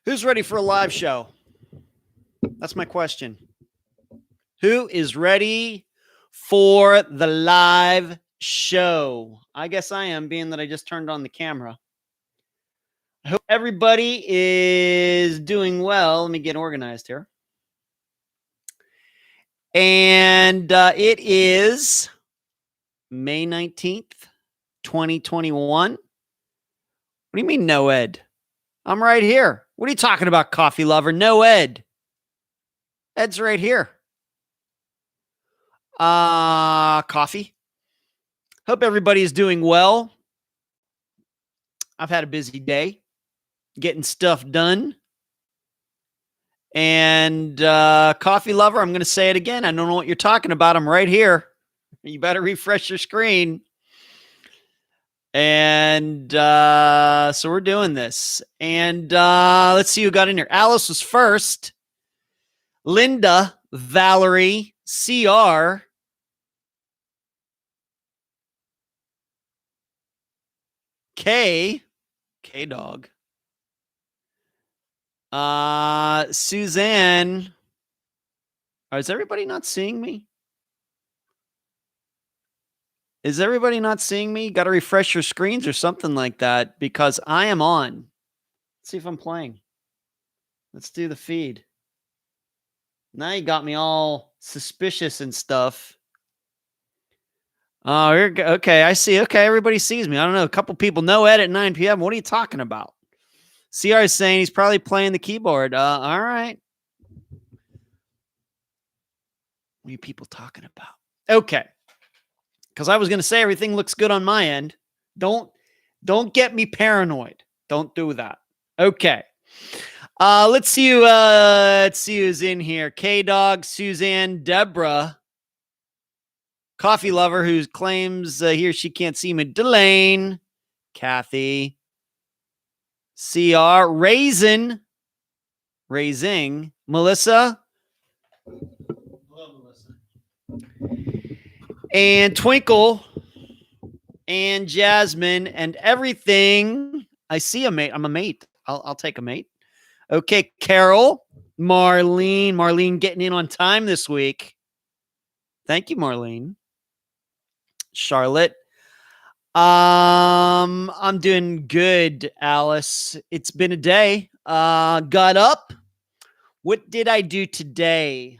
Who's ready for a live show? That's my question. Who is ready for the live show? I guess I am, being that I just turned on the camera. I hope everybody is doing well. Let me get organized here. And it is May 19th, 2021. What do you mean, no Ed? I'm right here. What are you talking about, coffee lover? No Ed. Ed's right here. Coffee. Hope everybody is doing well. I've had a busy day getting stuff done. And coffee lover, I'm going to say it again. I don't know what you're talking about. I'm right here. You better refresh your screen. And so we're doing this. And let's see who got in here. Alice was first. Linda, Valerie, CR, K-Dog, Suzanne. Is everybody not seeing me? Is everybody not seeing me? Got to refresh your screens or something like that, because I am on. Let's see if I'm playing. Let's do the feed. Now you got me all suspicious and stuff. Oh, okay. I see. Okay, everybody sees me. I don't know. A couple people no Ed at 9 p.m. What are you talking about? CR is saying he's probably playing the keyboard. All right. What are you people talking about? Okay. Because I was going to say everything looks good on my end. Don't get me paranoid. Don't do that. Okay. Let's see who's in here. K-Dog, Suzanne, Deborah, coffee lover who claims he or she can't see me. Delane, Kathy, CR, Raising, Melissa. Hello, Melissa. And Twinkle, and Jasmine, and everything. I see a mate. I'm a mate. I'll take a mate. Okay, Carol, Marlene getting in on time this week. Thank you, Marlene. Charlotte. I'm doing good, Alice. It's been a day. Got up. What did I do today?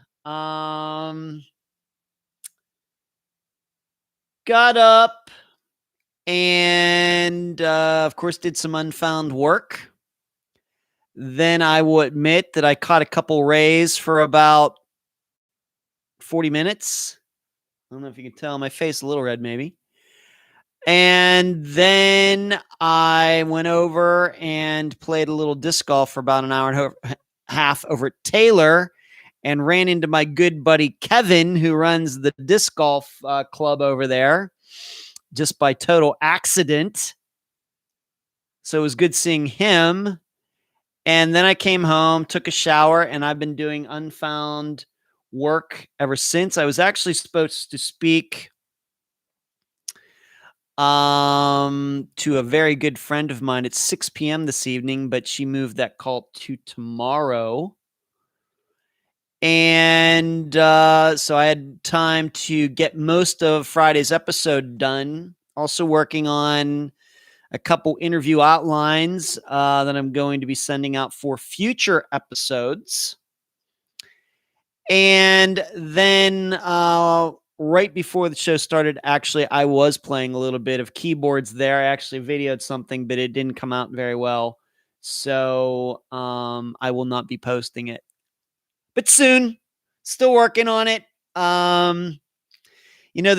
Got up and of course did some Unfound work. Then I will admit that I caught a couple rays for about 40 minutes. I don't know if you can tell. My face is a little red, maybe. And then I went over and played a little disc golf for about an hour and a half over at Taylor and ran into my good buddy Kevin, who runs the disc golf club over there, just by total accident. So it was good seeing him. And then I came home, took a shower, and I've been doing Unfound work ever since. I was actually supposed to speak to a very good friend of mine at 6 p.m. this evening, but she moved that call to tomorrow. And so I had time to get most of Friday's episode done. Also working on a couple interview outlines that I'm going to be sending out for future episodes. And then right before the show started, actually, I was playing a little bit of keyboards there. I actually videoed something, but it didn't come out very well. So I will not be posting it. But soon, still working on it. The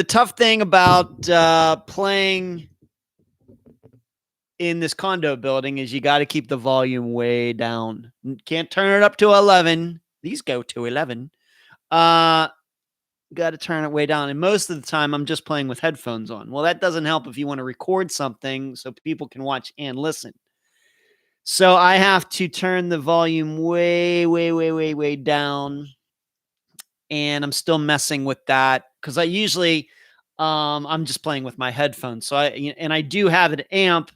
tough thing about playing in this condo building is you got to keep the volume way down. Can't turn it up to 11. These go to 11. Got to turn it way down. And most of the time, I'm just playing with headphones on. Well, that doesn't help if you want to record something so people can watch and listen. So I have to turn the volume way, way, way, way, way down. And I'm still messing with that because I usually, I'm just playing with my headphones. So I do have an amp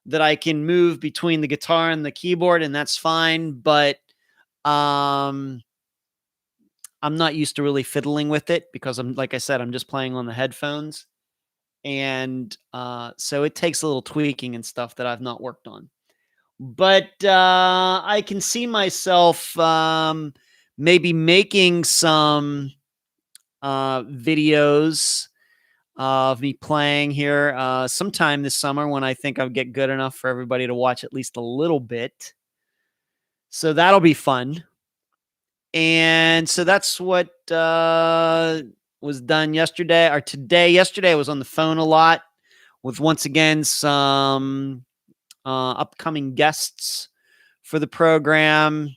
that I can move between the guitar and the keyboard, and that's fine. But I'm not used to really fiddling with it because like I said, I'm just playing on the headphones. And so it takes a little tweaking and stuff that I've not worked on. But I can see myself maybe making some videos of me playing here sometime this summer when I think I'll get good enough for everybody to watch at least a little bit. So that'll be fun. And so that's what was done yesterday or today. Yesterday I was on the phone a lot with, once again, some upcoming guests for the program.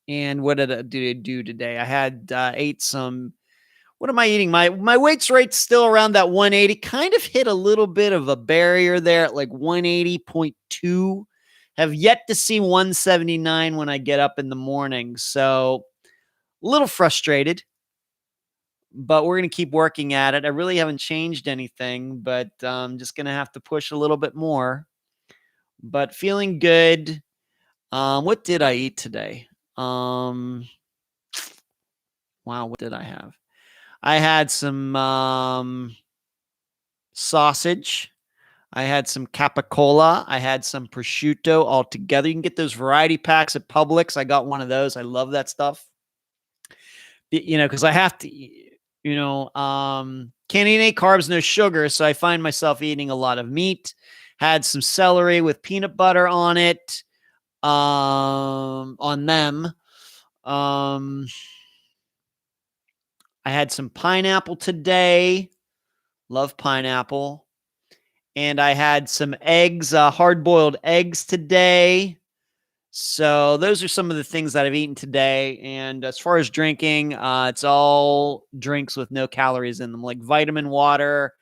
And what did I do today? I had ate some. What am I eating? My weight rate's still around that 180. Kind of hit a little bit of a barrier there at like 180.2. Have yet to see 179 when I get up in the morning. So a little frustrated, but we're going to keep working at it. I really haven't changed anything, but I'm just going to have to push a little bit more. But feeling good. What did I eat today? Wow, what did I have? I had some sausage. I had some capicola. I had some prosciutto all together. You can get those variety packs at Publix. I got one of those. I love that stuff. Because I have to, can't eat any carbs, no sugar. So I find myself eating a lot of meat. Had some celery with peanut butter on it, on them. I had some pineapple today. Love pineapple. And I had some eggs, hard-boiled eggs today. So those are some of the things that I've eaten today. And as far as drinking, it's all drinks with no calories in them, like vitamin water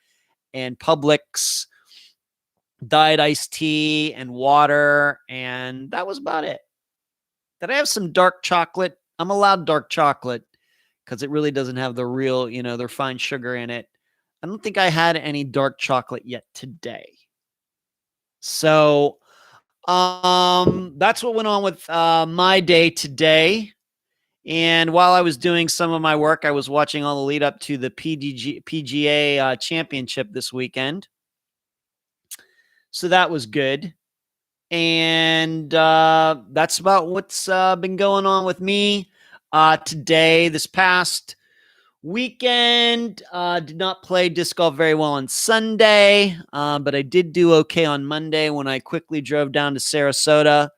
and Publix diet iced tea and water. And that was about it. Did I have some dark chocolate? I'm allowed dark chocolate because it really doesn't have the real, the refined sugar in it. I don't think I had any dark chocolate yet today. So that's what went on with my day today. And while I was doing some of my work, I was watching all the lead up to the PGA championship this weekend. So that was good. And that's about what's been going on with me today. This past weekend, did not play disc golf very well on Sunday, but I did do okay on Monday when I quickly drove down to Sarasota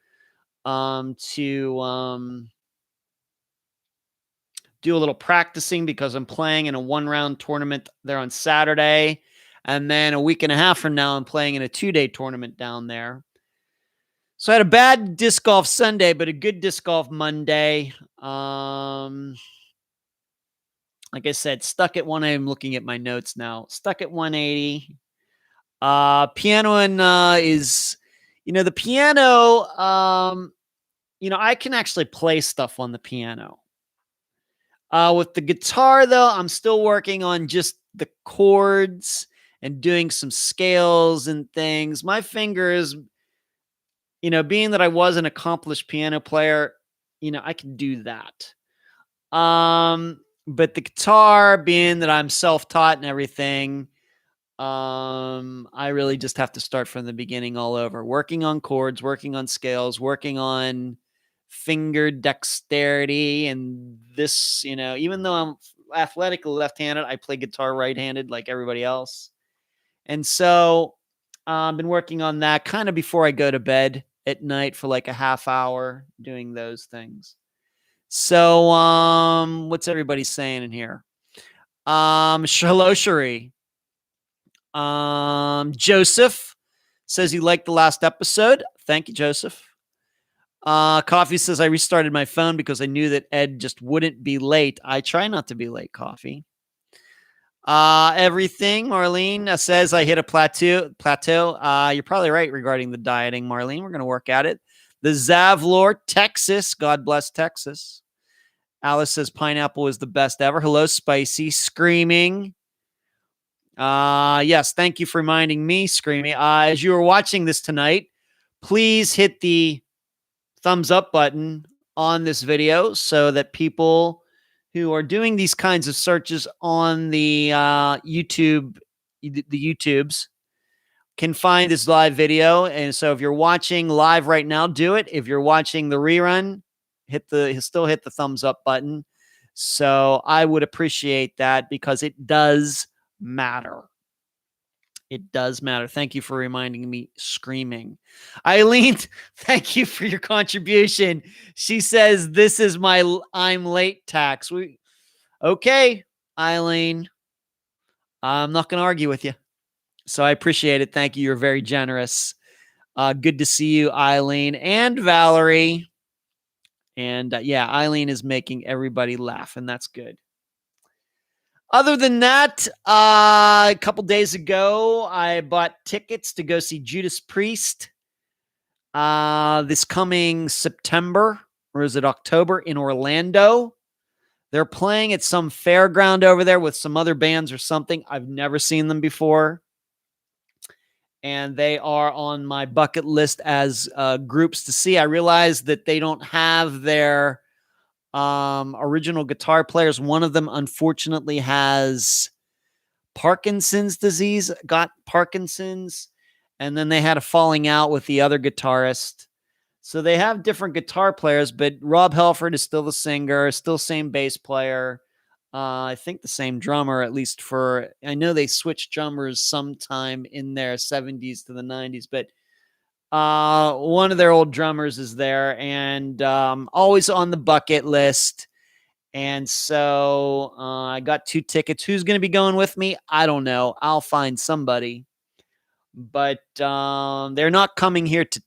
to do a little practicing because I'm playing in a 1-round tournament there on Saturday. And then a week and a half from now, I'm playing in a 2-day tournament down there. So I had a bad disc golf Sunday, but a good disc golf Monday. Like I said, stuck at 180. I'm looking at my notes now. Stuck at 180. Piano is, the piano, I can actually play stuff on the piano. With the guitar, though, I'm still working on just the chords and doing some scales and things. My fingers, being that I was an accomplished piano player, I can do that. But the guitar, being that I'm self-taught and everything, I really just have to start from the beginning all over. Working on chords, working on scales, working on finger dexterity. And this, even though I'm athletically left-handed, I play guitar right-handed like everybody else. And so I've been working on that kind of before I go to bed at night for like a half hour doing those things. So, what's everybody saying in here? Hello, Cherie. Joseph says he liked the last episode. Thank you, Joseph. Coffee says I restarted my phone because I knew that Ed just wouldn't be late. I try not to be late, Coffee. Everything, Marlene says I hit a plateau. You're probably right regarding the dieting, Marlene. We're going to work at it. The Zavlor, Texas. God bless Texas. Alice says pineapple is the best ever. Hello, Spicy. Screaming. Yes, thank you for reminding me, Screamy. As you are watching this tonight, please hit the thumbs up button on this video so that people who are doing these kinds of searches on the YouTubes can find this live video. And so if you're watching live right now, do it. If you're watching the rerun, still hit the thumbs up button. So I would appreciate that because it does matter. It does matter. Thank you for reminding me, Screaming. Eileen, thank you for your contribution. She says, this is my I'm late tax. Okay, Eileen. I'm not going to argue with you. So I appreciate it. Thank you. You're very generous. Good to see you, Eileen and Valerie. And yeah, Eileen is making everybody laugh, and that's good. Other than that, a couple days ago, I bought tickets to go see Judas Priest this coming September, or is it October, in Orlando. They're playing at some fairground over there with some other bands or something. I've never seen them before. And they are on my bucket list as groups to see. I realize that they don't have their original guitar players. One of them, unfortunately, has Parkinson's disease, got Parkinson's, and then they had a falling out with the other guitarist. So they have different guitar players, but Rob Halford is still the singer, still same bass player. I think the same drummer, at least I know they switched drummers sometime in their 70s to the 90s, but one of their old drummers is there and always on the bucket list. And so I got 2 tickets. Who's going to be going with me? I don't know. I'll find somebody. But they're not coming here to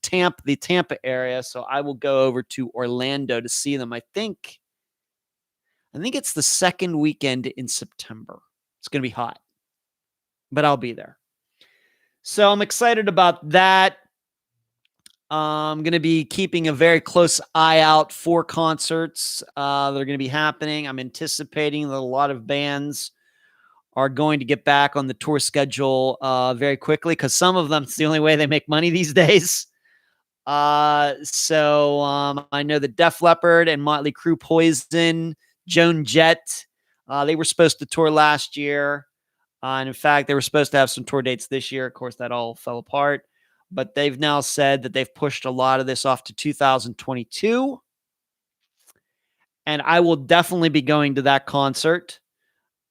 the Tampa area, so I will go over to Orlando to see them. I think it's the second weekend in September. It's going to be hot, but I'll be there. So I'm excited about that. I'm going to be keeping a very close eye out for concerts that are going to be happening. I'm anticipating that a lot of bands are going to get back on the tour schedule very quickly because some of them, it's the only way they make money these days. So I know that Def Leppard and Motley Crue, Poison, Joan Jett, they were supposed to tour last year. And in fact, they were supposed to have some tour dates this year. Of course, that all fell apart. But they've now said that they've pushed a lot of this off to 2022. And I will definitely be going to that concert.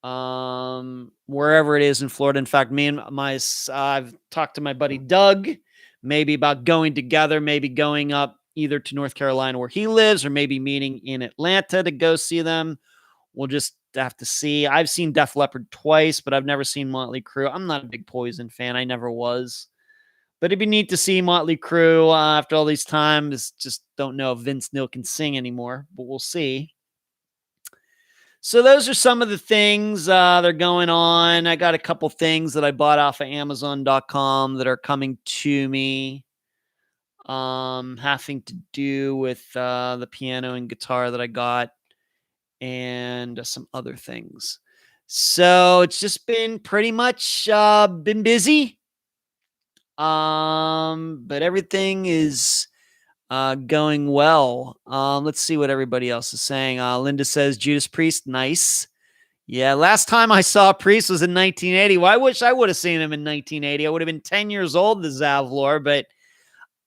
Wherever it is in Florida. In fact, I've talked to my buddy Doug, maybe about going together, maybe going up either to North Carolina where he lives, or maybe meeting in Atlanta to go see them. We'll just have to see. I've seen Def Leppard twice, but I've never seen Motley Crue. I'm not a big Poison fan. I never was. But it'd be neat to see Motley Crue after all these times. Just don't know if Vince Neil can sing anymore, but we'll see. So those are some of the things that are going on. I got a couple things that I bought off of Amazon.com that are coming to me, having to do with the piano and guitar that I got, and some other things. So it's just been pretty much been busy, but everything is going well. Let's see what everybody else is saying. Linda says Judas Priest, nice. Yeah, last time I saw Priest was in 1980. Well, I wish I would have seen him in 1980. I would have been 10 years old, the Zavlor, but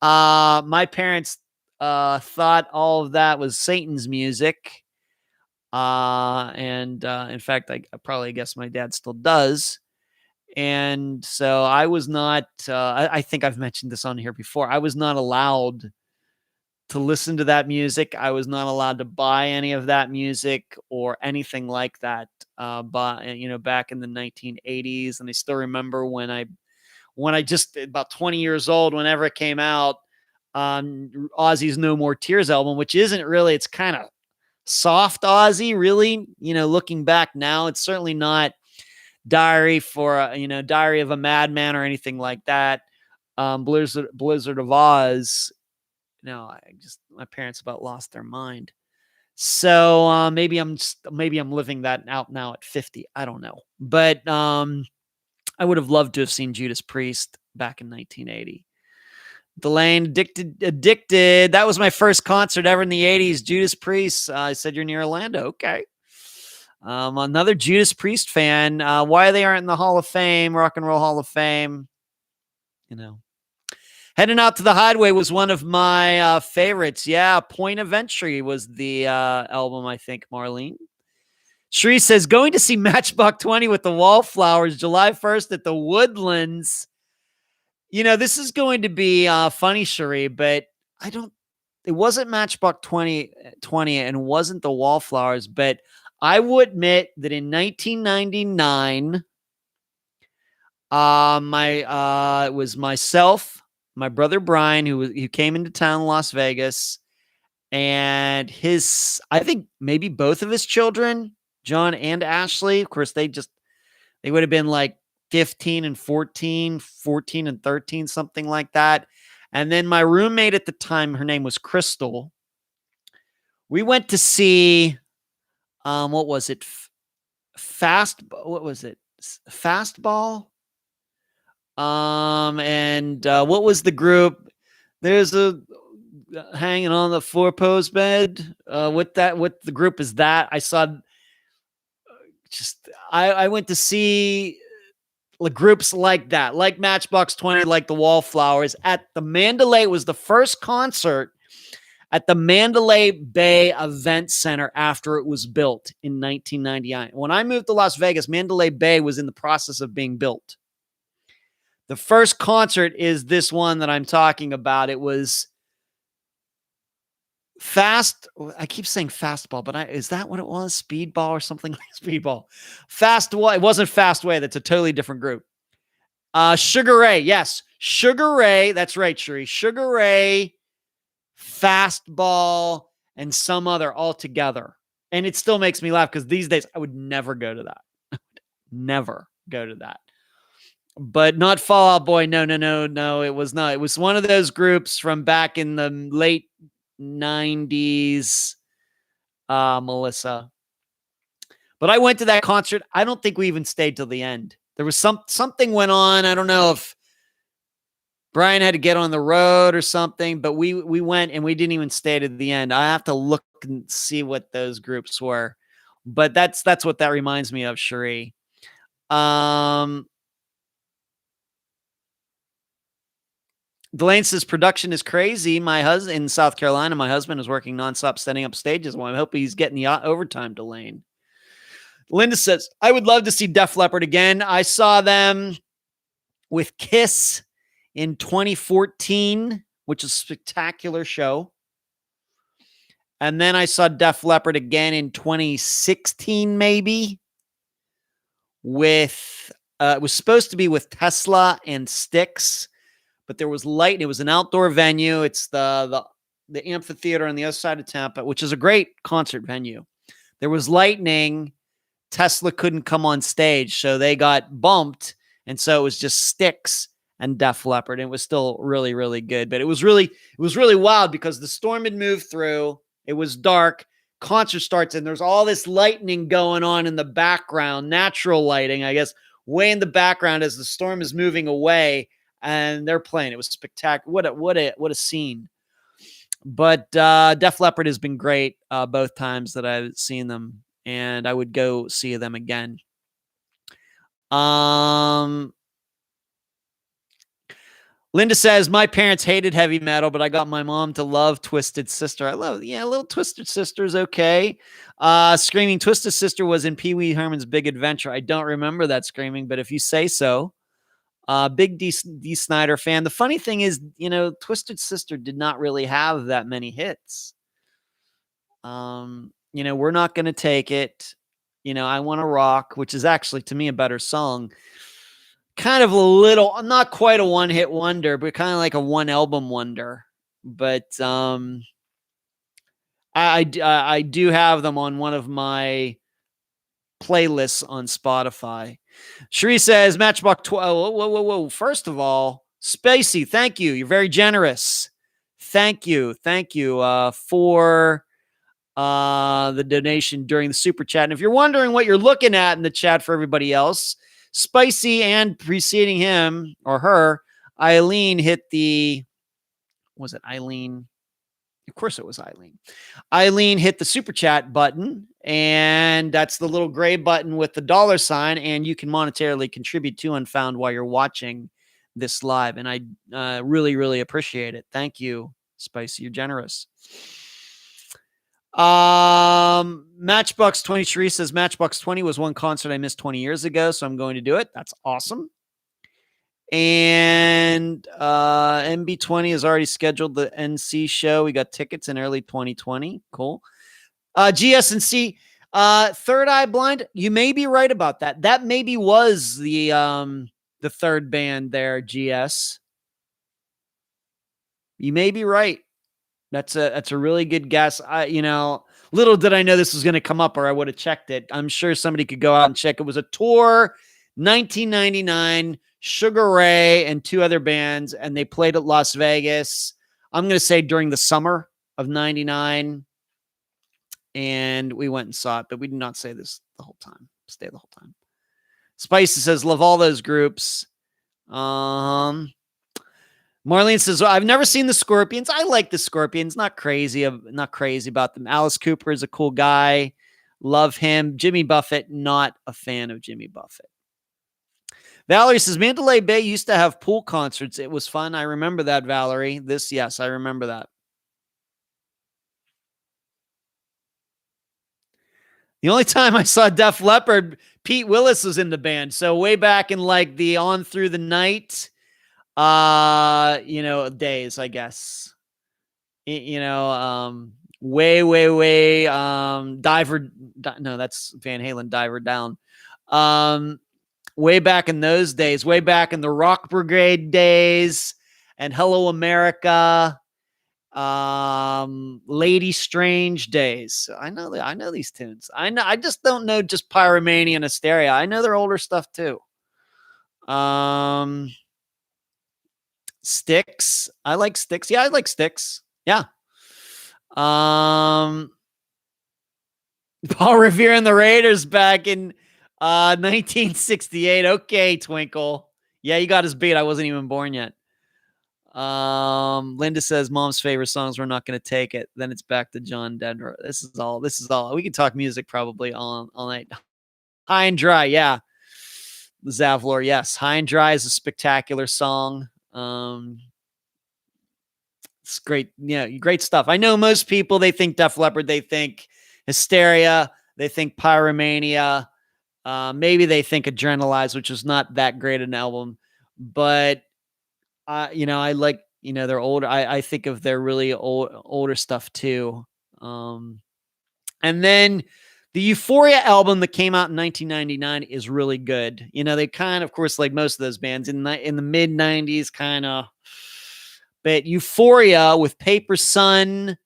my parents thought all of that was Satan's music. And in fact, I guess my dad still does. And so I was not, I think I've mentioned this on here before. I was not allowed to listen to that music. I was not allowed to buy any of that music or anything like that. Back in the 1980s, and I still remember when I just about 20 years old, whenever it came out, Ozzy's No More Tears album, which isn't really, it's kind of soft Ozzy, really. Looking back now, it's certainly not Diary of a Madman or anything like that. Blizzard of Oz. No, my parents about lost their mind. So maybe I'm living that out now at 50. I don't know. But I would have loved to have seen Judas Priest back in 1980. Delane, addicted. That was my first concert ever in the 80s. Judas Priest. I said you're near Orlando. Okay. Another Judas Priest fan. Why they aren't in the Hall of Fame, Rock and Roll Hall of Fame? Heading Out to the Hideaway was one of my favorites. Yeah, Point of Entry was the album, I think, Marlene. Sheree says, going to see Matchbox 20 with the Wallflowers July 1st at the Woodlands. This is going to be funny, Sheree, but it wasn't Matchbox 20 and wasn't the Wallflowers, but I will admit that in 1999, it was myself, my brother Brian, who came into town in Las Vegas, and I think maybe both of his children, John and Ashley. Of course, they would have been like 15 and 14 and 13, something like that. And then my roommate at the time, her name was Crystal. We went to see, what was it? What was it? Fastball? And what was the group? There's a hanging on the four-post bed. What the group is that? I saw I went to see groups like that, like Matchbox 20, like the Wallflowers at the Mandalay. It was the first concert at the Mandalay Bay Event Center after it was built in 1999. When I moved to Las Vegas, Mandalay Bay was in the process of being built. The first concert is this one that I'm talking about. It was I keep saying fastball, but is that what it was? Speedball or something like Speedball. It wasn't Fastway. That's a totally different group. Sugar Ray. Yes. Sugar Ray. That's right, Sheree. Sugar Ray, Fastball, and some other all together. And it still makes me laugh because these days I would never go to that. Never go to that. But not Fall Out Boy. No. It was not. It was one of those groups from back in the late 90s, Melissa. But I went to that concert. I don't think we even stayed till the end. There was something went on. I don't know if Brian had to get on the road or something, but we went and we didn't even stay to the end. I have to look and see what those groups were. But that's what that reminds me of, Sheree. Delane says production is crazy. My husband in South Carolina, my husband is working nonstop setting up stages. Well, I hope he's getting the overtime, Delane. Linda says, I would love to see Def Leppard again. I saw them with Kiss in 2014, which is a spectacular show. And then I saw Def Leppard again in 2016, maybe. It was supposed to be with Tesla and Styx. But there was light. It was an outdoor venue. It's the amphitheater on the other side of Tampa, which is a great concert venue. There was lightning. Tesla couldn't come on stage, so they got bumped. And so it was just Styx and Def Leppard. And it was still really, really good. But it was really wild because the storm had moved through. It was dark. Concert starts, and there's all this lightning going on in the background, natural lighting, I guess, way in the background as the storm is moving away. And they're playing. It was spectacular. What a scene. But Def Leppard has been great both times that I've seen them, and I would go see them again. Linda says, my parents hated heavy metal, but I got my mom to love Twisted Sister. I love, little Twisted Sister is okay. Screaming Twisted Sister was in Pee Wee Herman's Big Adventure. I don't remember that screaming, but if you say so. Big D Snyder fan. The funny thing is, Twisted Sister did not really have that many hits. We're Not Gonna Take It. I Wanna Rock, which is actually, to me, a better song. Kind of a little, not quite a one-hit wonder, but kind of like a one-album wonder. But I do have them on one of my playlists on Spotify. Sheree says, Matchbox 12. Whoa. First of all, Spacey, thank you. You're very generous. Thank you for the donation during the super chat. And if you're wondering what you're looking at in the chat for everybody else, Spicy and preceding him or her, Eileen hit the, was it Eileen? Of course it was Eileen. Eileen hit the super chat button, and that's the little gray button with the dollar sign, and you can monetarily contribute to Unfound while you're watching this live. And I really, really appreciate it. Thank you, Spicy. You're generous. Matchbox 23 says Matchbox 20 was one concert I missed 20 years ago, so I'm going to do it. That's awesome. And MB20 has already scheduled the NC show. We got tickets in early 2020. Cool. GS&C, Third Eye Blind. You may be right about that. That maybe was the third band there, GS. You may be right. That's a really good guess. Little did I know this was going to come up, or I would have checked it. I'm sure somebody could go out and check. It was a tour, 1999. Sugar Ray and two other bands, and they played at Las Vegas. I'm going to say during the summer of 99, and we went and saw it, but we did not say this the whole time. Stay the whole time. Spicy says, love all those groups. Marlene says, well, I've never seen the Scorpions. I like the Scorpions. Not crazy about them. Alice Cooper is a cool guy. Love him. Jimmy Buffett, not a fan of Jimmy Buffett. Valerie says, Mandalay Bay used to have pool concerts. It was fun. I remember that, Valerie. Yes, I remember that. The only time I saw Def Leppard, Pete Willis was in the band. So way back in like the On Through the Night, days, I guess. Way, Diver. No, that's Van Halen, Diver Down. Way back in those days, way back in the Rock Brigade days and Hello America, Lady Strange days. I know these tunes. I just don't know just Pyromania and Hysteria. I know their older stuff too. Styx. I like Styx. Yeah, I like Styx. Yeah. Paul Revere and the Raiders back in 1968. Okay, Twinkle. Yeah, you got us beat. I wasn't even born yet. Linda says mom's favorite songs. We're not going to take it. Then it's back to John Denver. This is all. We can talk music probably all night. High and Dry. Yeah. Zavlor. Yes. High and Dry is a spectacular song. It's great. Yeah. Great stuff. I know most people, they think Def Leppard, they think Hysteria, they think Pyromania. Maybe they think Adrenalize, which is not that great an album, but I like, they're older. I think of their really older stuff too. And then the Euphoria album that came out in 1999 is really good. They kind of course, like most of those bands in the mid 90s, kind of, but Euphoria with Paper Sun.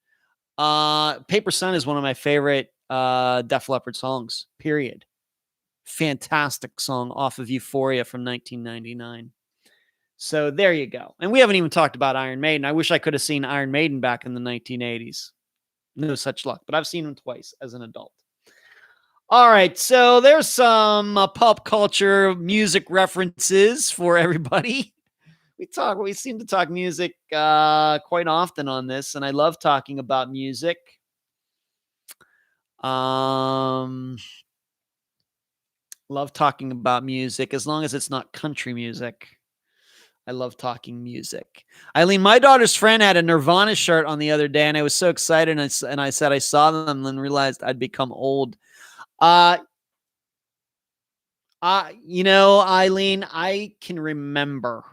Paper Sun is one of my favorite Def Leppard songs, period. Fantastic song off of Euphoria from 1999. So there you go. And we haven't even talked about Iron Maiden. I wish I could have seen Iron Maiden back in the 1980s. No such luck, but I've seen them twice as an adult. All right, so there's some pop culture music references for everybody. We seem to talk music quite often on this, and I love talking about music. Love talking about music as long as it's not country music. I love talking music. Eileen, my daughter's friend had a Nirvana shirt on the other day, and I was so excited, and I said I saw them and then realized I'd become old. Eileen, I can remember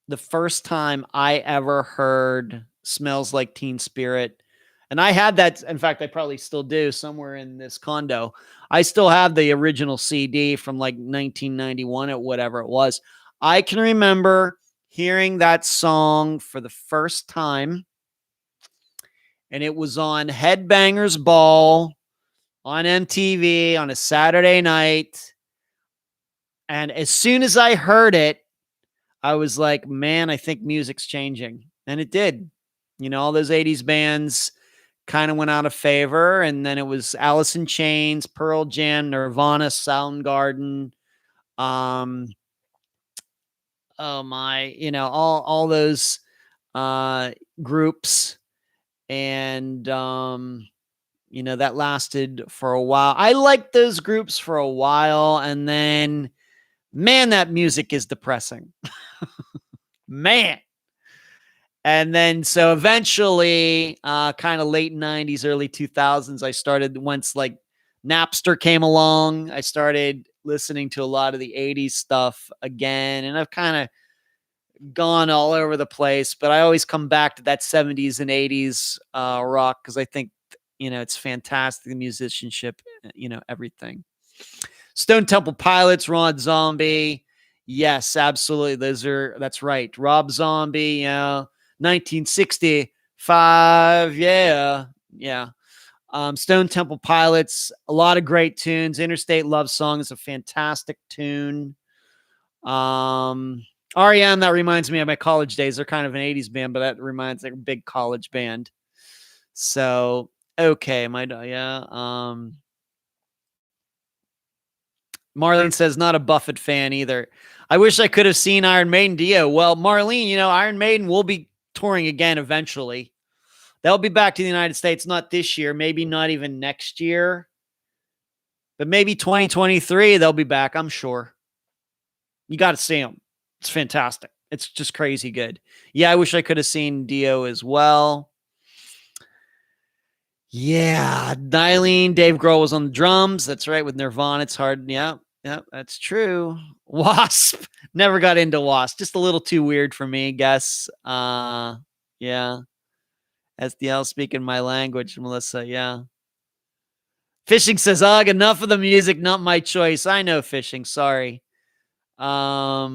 the first time I ever heard Smells Like Teen Spirit. And I had that. In fact, I probably still do somewhere in this condo. I still have the original CD from like 1991 or whatever it was. I can remember hearing that song for the first time. And it was on Headbangers Ball on MTV on a Saturday night. And as soon as I heard it, I was like, man, I think music's changing. And it did. All those 80s bands kind of went out of favor. And then it was Alice in Chains, Pearl Jam, Nirvana, Soundgarden. Oh my, all those groups. And, that lasted for a while. I liked those groups for a while. And then, man, that music is depressing. Man. And then, so eventually, kind of late 90s, early 2000s, I started, once like Napster came along, I started listening to a lot of the 80s stuff again. And I've kind of gone all over the place, but I always come back to that 70s and 80s rock because I think, it's fantastic. The musicianship, everything. Stone Temple Pilots, Ron Zombie. Yes, absolutely. That's right. Rob Zombie, 1965. Yeah. Yeah. Stone Temple Pilots, a lot of great tunes. Interstate Love Song is a fantastic tune. REM, that reminds me of my college days. They're kind of an 80s band, but that reminds like a big college band. So, okay. Marlene says, not a Buffett fan either. I wish I could have seen Iron Maiden Dio. Well, Marlene, Iron Maiden will be touring again eventually. They'll be back to the United States, not this year, maybe not even next year, but maybe 2023, they'll be back, I'm sure. You got to see them. It's fantastic. It's just crazy good. Yeah, I wish I could have seen Dio as well. Yeah, Nylene, Dave Grohl was on the drums. That's right, with Nirvana. It's hard. Yeah, that's true. Wasp. Never got into Wasp. Just a little too weird for me, I guess. Yeah. SDL speaking my language, Melissa. Yeah. Fishing says, ugh, enough of the music, not my choice. I know, Fishing. Sorry. Yeah,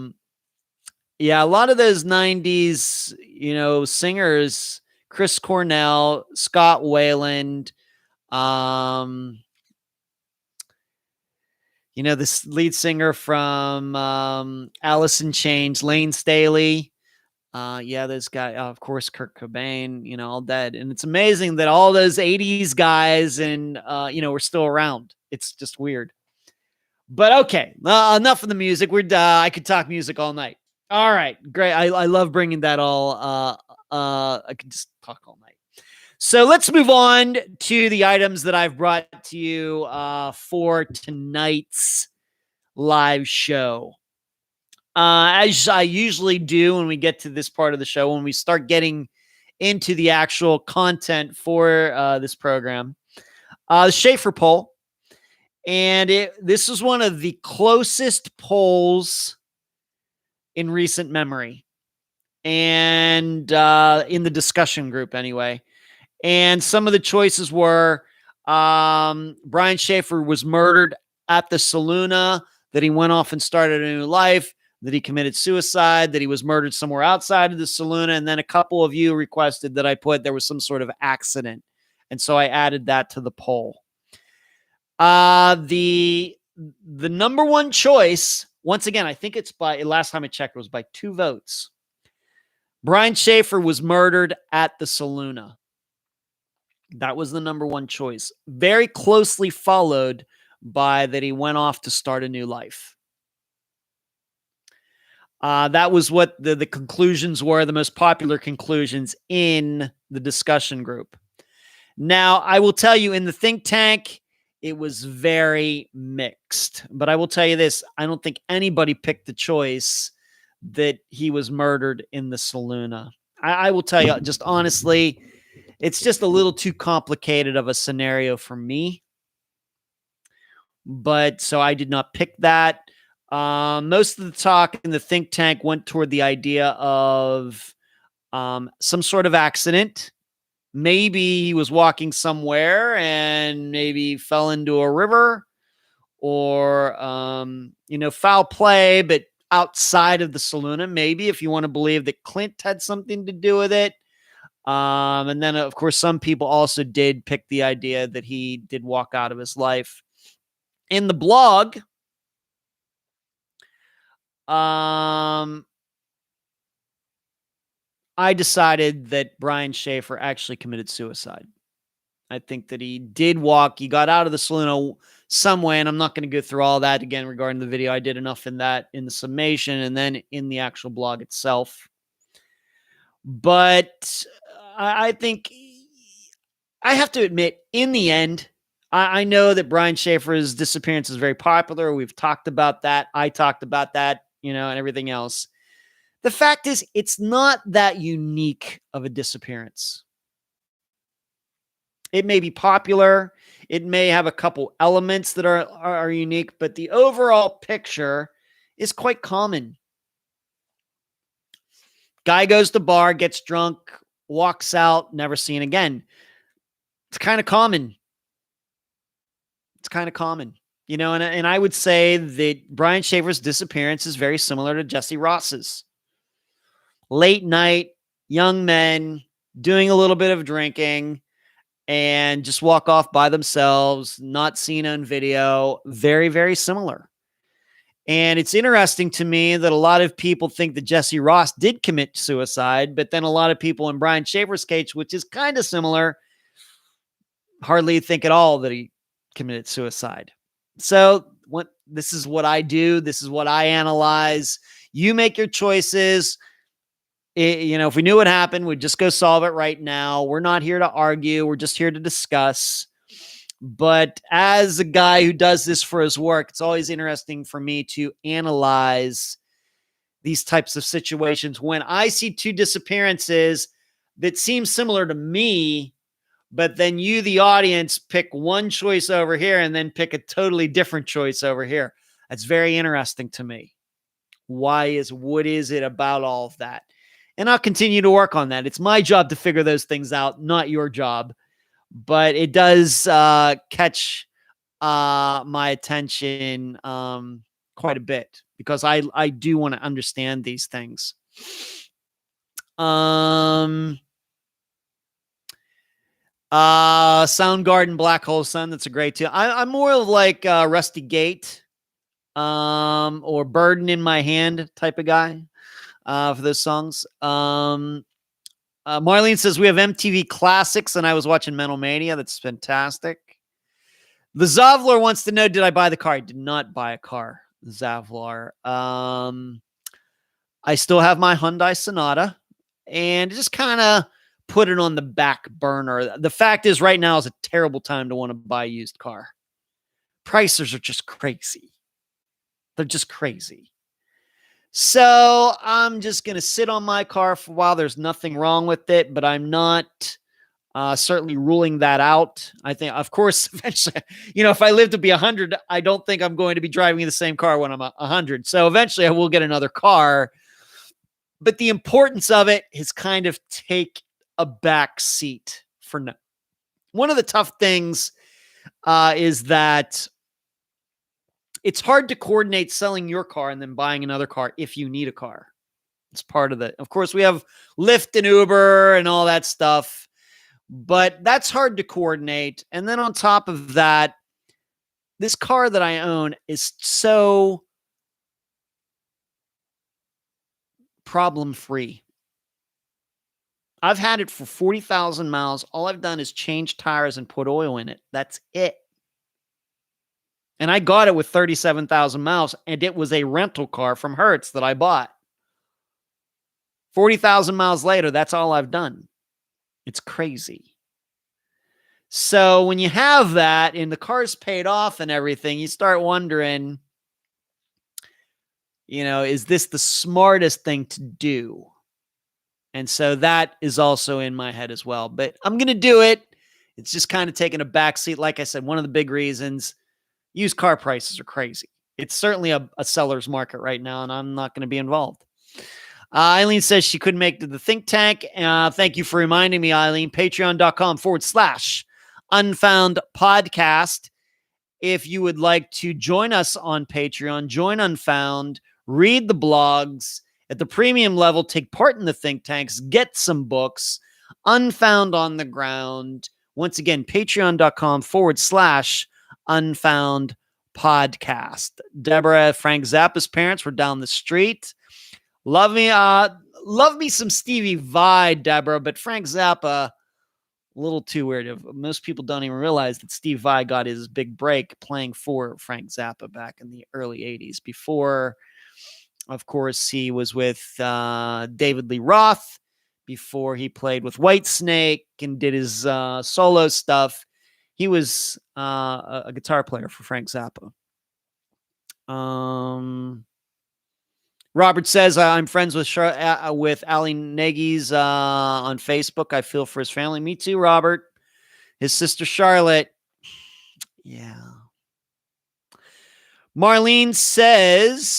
a lot of those 90s, singers, Chris Cornell, Scott Weiland, this lead singer from Alice in Chains, Lane Staley. Yeah, those guys, of course, Kurt Cobain, all dead. And it's amazing that all those 80s guys and, we're still around. It's just weird. But okay, enough of the music. I could talk music all night. All right, great. I love bringing that all. I could just talk all night. So let's move on to the items that I've brought to you for tonight's live show. As I usually do when we get to this part of the show, when we start getting into the actual content for this program, the Schaefer poll. And this is one of the closest polls in recent memory. And in the discussion group anyway. And some of the choices were Brian Schaefer was murdered at the Saloona, that he went off and started a new life, that he committed suicide, that he was murdered somewhere outside of the Saloona. And then a couple of you requested that I put there was some sort of accident. And so I added that to the poll. The number one choice, once again, I think it's by, last time I checked, it was by 2 votes. Brian Schaefer was murdered at the Saloona. That was the number one choice. Very closely followed by that he went off to start a new life. That was what the conclusions were, the most popular conclusions in the discussion group. Now, I will tell you, in the think tank, it was very mixed. But I will tell you this, I don't think anybody picked the choice that he was murdered in the Saloona. I will tell you, just honestly, it's just a little too complicated of a scenario for me. But so I did not pick that. Most of the talk in the think tank went toward the idea of some sort of accident. Maybe he was walking somewhere and maybe fell into a river, or, foul play, but outside of the Saloona, maybe, if you want to believe that Clint had something to do with it. And then, of course, some people also did pick the idea that he did walk out of his life. In the blog, I decided that Brian Schaefer actually committed suicide. I think that he did walk. He got out of the saloon some way, and I'm not going to go through all that again regarding the video. I did enough in that in the summation and then in the actual blog itself. But I think I have to admit, in the end, I know that Brian Schaefer's disappearance is very popular. We've talked about that. I talked about that, and everything else. The fact is, it's not that unique of a disappearance. It may be popular. It may have a couple elements that are unique, but the overall picture is quite common. Guy goes to bar, gets drunk, walks out, never seen again. It's kind of common. It's kind of common, and I would say that Brian Schaefer's disappearance is very similar to Jesse Ross's. Late night, young men doing a little bit of drinking and just walk off by themselves, not seen on video. Very, very similar. And it's interesting to me that a lot of people think that Jesse Ross did commit suicide, but then a lot of people in Brian Schaefer's case, which is kind of similar, hardly think at all that he committed suicide. So this is what I do. This is what I analyze. You make your choices. If we knew what happened, we'd just go solve it right now. We're not here to argue. We're just here to discuss. But as a guy who does this for his work, it's always interesting for me to analyze these types of situations. When I see two disappearances that seem similar to me, but then you, the audience, pick one choice over here and then pick a totally different choice over here. That's very interesting to me. What is it about all of that? And I'll continue to work on that. It's my job to figure those things out, not your job. But it does catch my attention quite a bit because I do want to understand these things. Soundgarden, Black Hole Sun. That's a great tune. I'm more of like Rusty Gate or Burden in My Hand type of guy. For those songs. Marlene says, we have MTV Classics, and I was watching Mental Mania. That's fantastic. The Zavlar wants to know, did I buy the car? I did not buy a car, Zavlar. I still have my Hyundai Sonata, and just kind of put it on the back burner. The fact is, right now is a terrible time to want to buy a used car. Prices are just crazy. They're just crazy. So I'm just going to sit on my car for a while. There's nothing wrong with it, but I'm not certainly ruling that out. I think, of course, eventually, if I live to be 100, I don't think I'm going to be driving the same car when I'm 100. So eventually I will get another car. But the importance of it is kind of take a back seat for now. One of the tough things is that it's hard to coordinate selling your car and then buying another car if you need a car. It's part of it. Of course, we have Lyft and Uber and all that stuff, but that's hard to coordinate. And then on top of that, this car that I own is so problem-free. I've had it for 40,000 miles. All I've done is change tires and put oil in it. That's it. And I got it with 37,000 miles, and it was a rental car from Hertz that I bought. 40,000 miles later, that's all I've done. It's crazy. So when you have that and the car's paid off and everything, you start wondering, is this the smartest thing to do? And so that is also in my head as well. But I'm going to do it. It's just kind of taking a backseat. Like I said, one of the big reasons, used car prices are crazy. It's certainly a seller's market right now, and I'm not going to be involved. Eileen says she couldn't make the think tank. Thank you for reminding me, Eileen. Patreon.com/Unfound Podcast. If you would like to join us on Patreon, join Unfound, read the blogs at the premium level, take part in the think tanks, get some books, Unfound on the ground. Once again, patreon.com/Unfound Podcast. Deborah, Frank Zappa's parents were down the street. Love me some Stevie Vai, Deborah, but Frank Zappa, A little too weird. Most people don't even realize that Steve Vai got his big break playing for Frank Zappa back in the early 80s. Before, of course, he was with David Lee Roth, before he played with Whitesnake and did his solo stuff. He was a guitar player for Frank Zappa. Robert says, I'm friends with Ali Nagy's on Facebook. I feel for his family. Me too, Robert. His sister Charlotte. Yeah. Marlene says,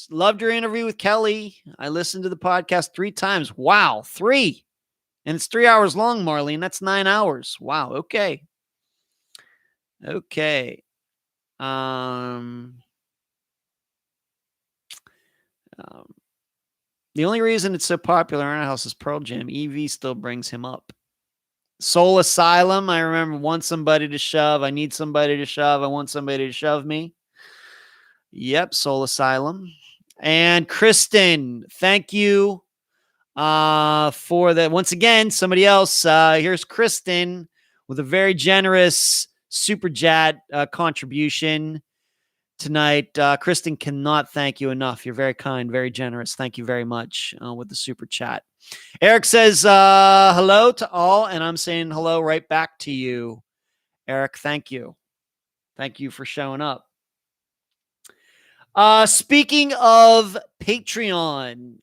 loved your interview with Kelly. I listened to the podcast 3 times. Wow, 3. And it's 3 hours long, Marlene. That's 9 hours. Wow, okay. Okay. The only reason it's so popular in our house is Pearl Jam. EV still brings him up. Soul Asylum. I remember want somebody to shove. I need somebody to shove. I want somebody to shove me. Yep, Soul Asylum. And Kristen, thank you for that. Once again, somebody else. Here's Kristen with a very generous super chat contribution tonight. Kristen cannot thank you enough. You're very kind, very generous. Thank you very much with the super chat. Eric says, hello to all, and I'm saying hello right back to you. Eric, thank you. Thank you for showing up. Speaking of Patreon,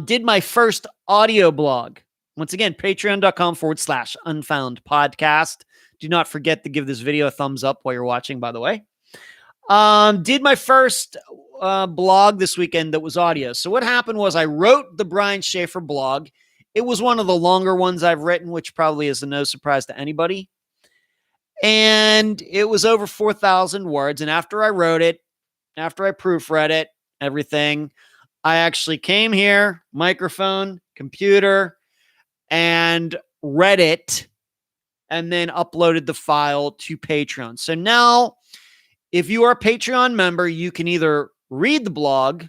did my first audio blog. Once again, patreon.com/Unfound Podcast. Do not forget to give this video a thumbs up while you're watching, by the way. Did my first blog this weekend that was audio. So what happened was I wrote the Brian Schaefer blog. It was one of the longer ones I've written, which probably is no surprise to anybody. And it was over 4,000 words. And after I wrote it, after I proofread it, everything, I actually came here, microphone, computer, and read it, and then uploaded the file to Patreon. So now, if you are a Patreon member, you can either read the blog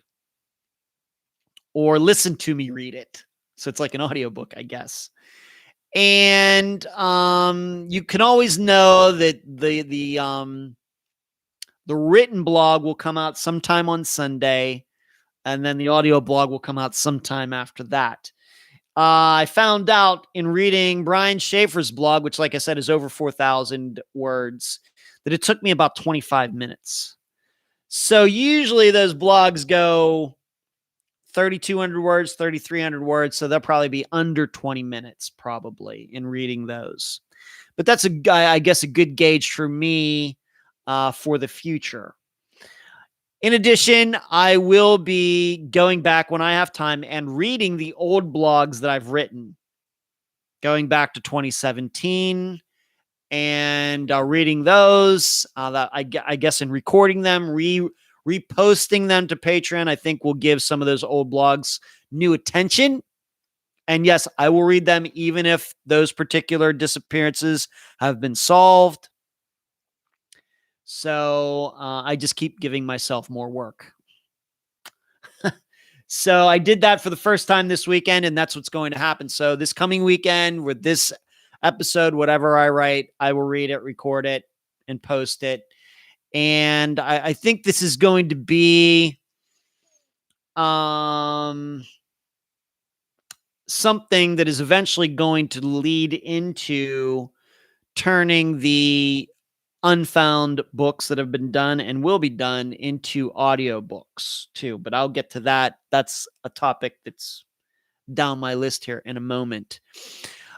or listen to me read it. So it's like an audiobook, I guess. And you can always know that the written blog will come out sometime on Sunday, and then the audio blog will come out sometime after that. I found out in reading Brian Schaefer's blog, which, like I said, is over 4,000 words, that it took me about 25 minutes. So usually those blogs go 3,200 words, 3,300 words. So they'll probably be under 20 minutes probably in reading those. But that's, I guess, a good gauge for me for the future. In addition, I will be going back when I have time and reading the old blogs that I've written, going back to 2017 and reading those. That I guess in recording them, reposting them to Patreon, I think will give some of those old blogs new attention. And yes, I will read them even if those particular disappearances have been solved. So I just keep giving myself more work. So I did that for the first time this weekend, and that's what's going to happen. So this coming weekend with this episode, whatever I write, I will read it, record it, and post it. And I think this is going to be something that is eventually going to lead into turning the Unfound books that have been done and will be done into audio books too. But I'll get to that. That's a topic that's down my list here in a moment.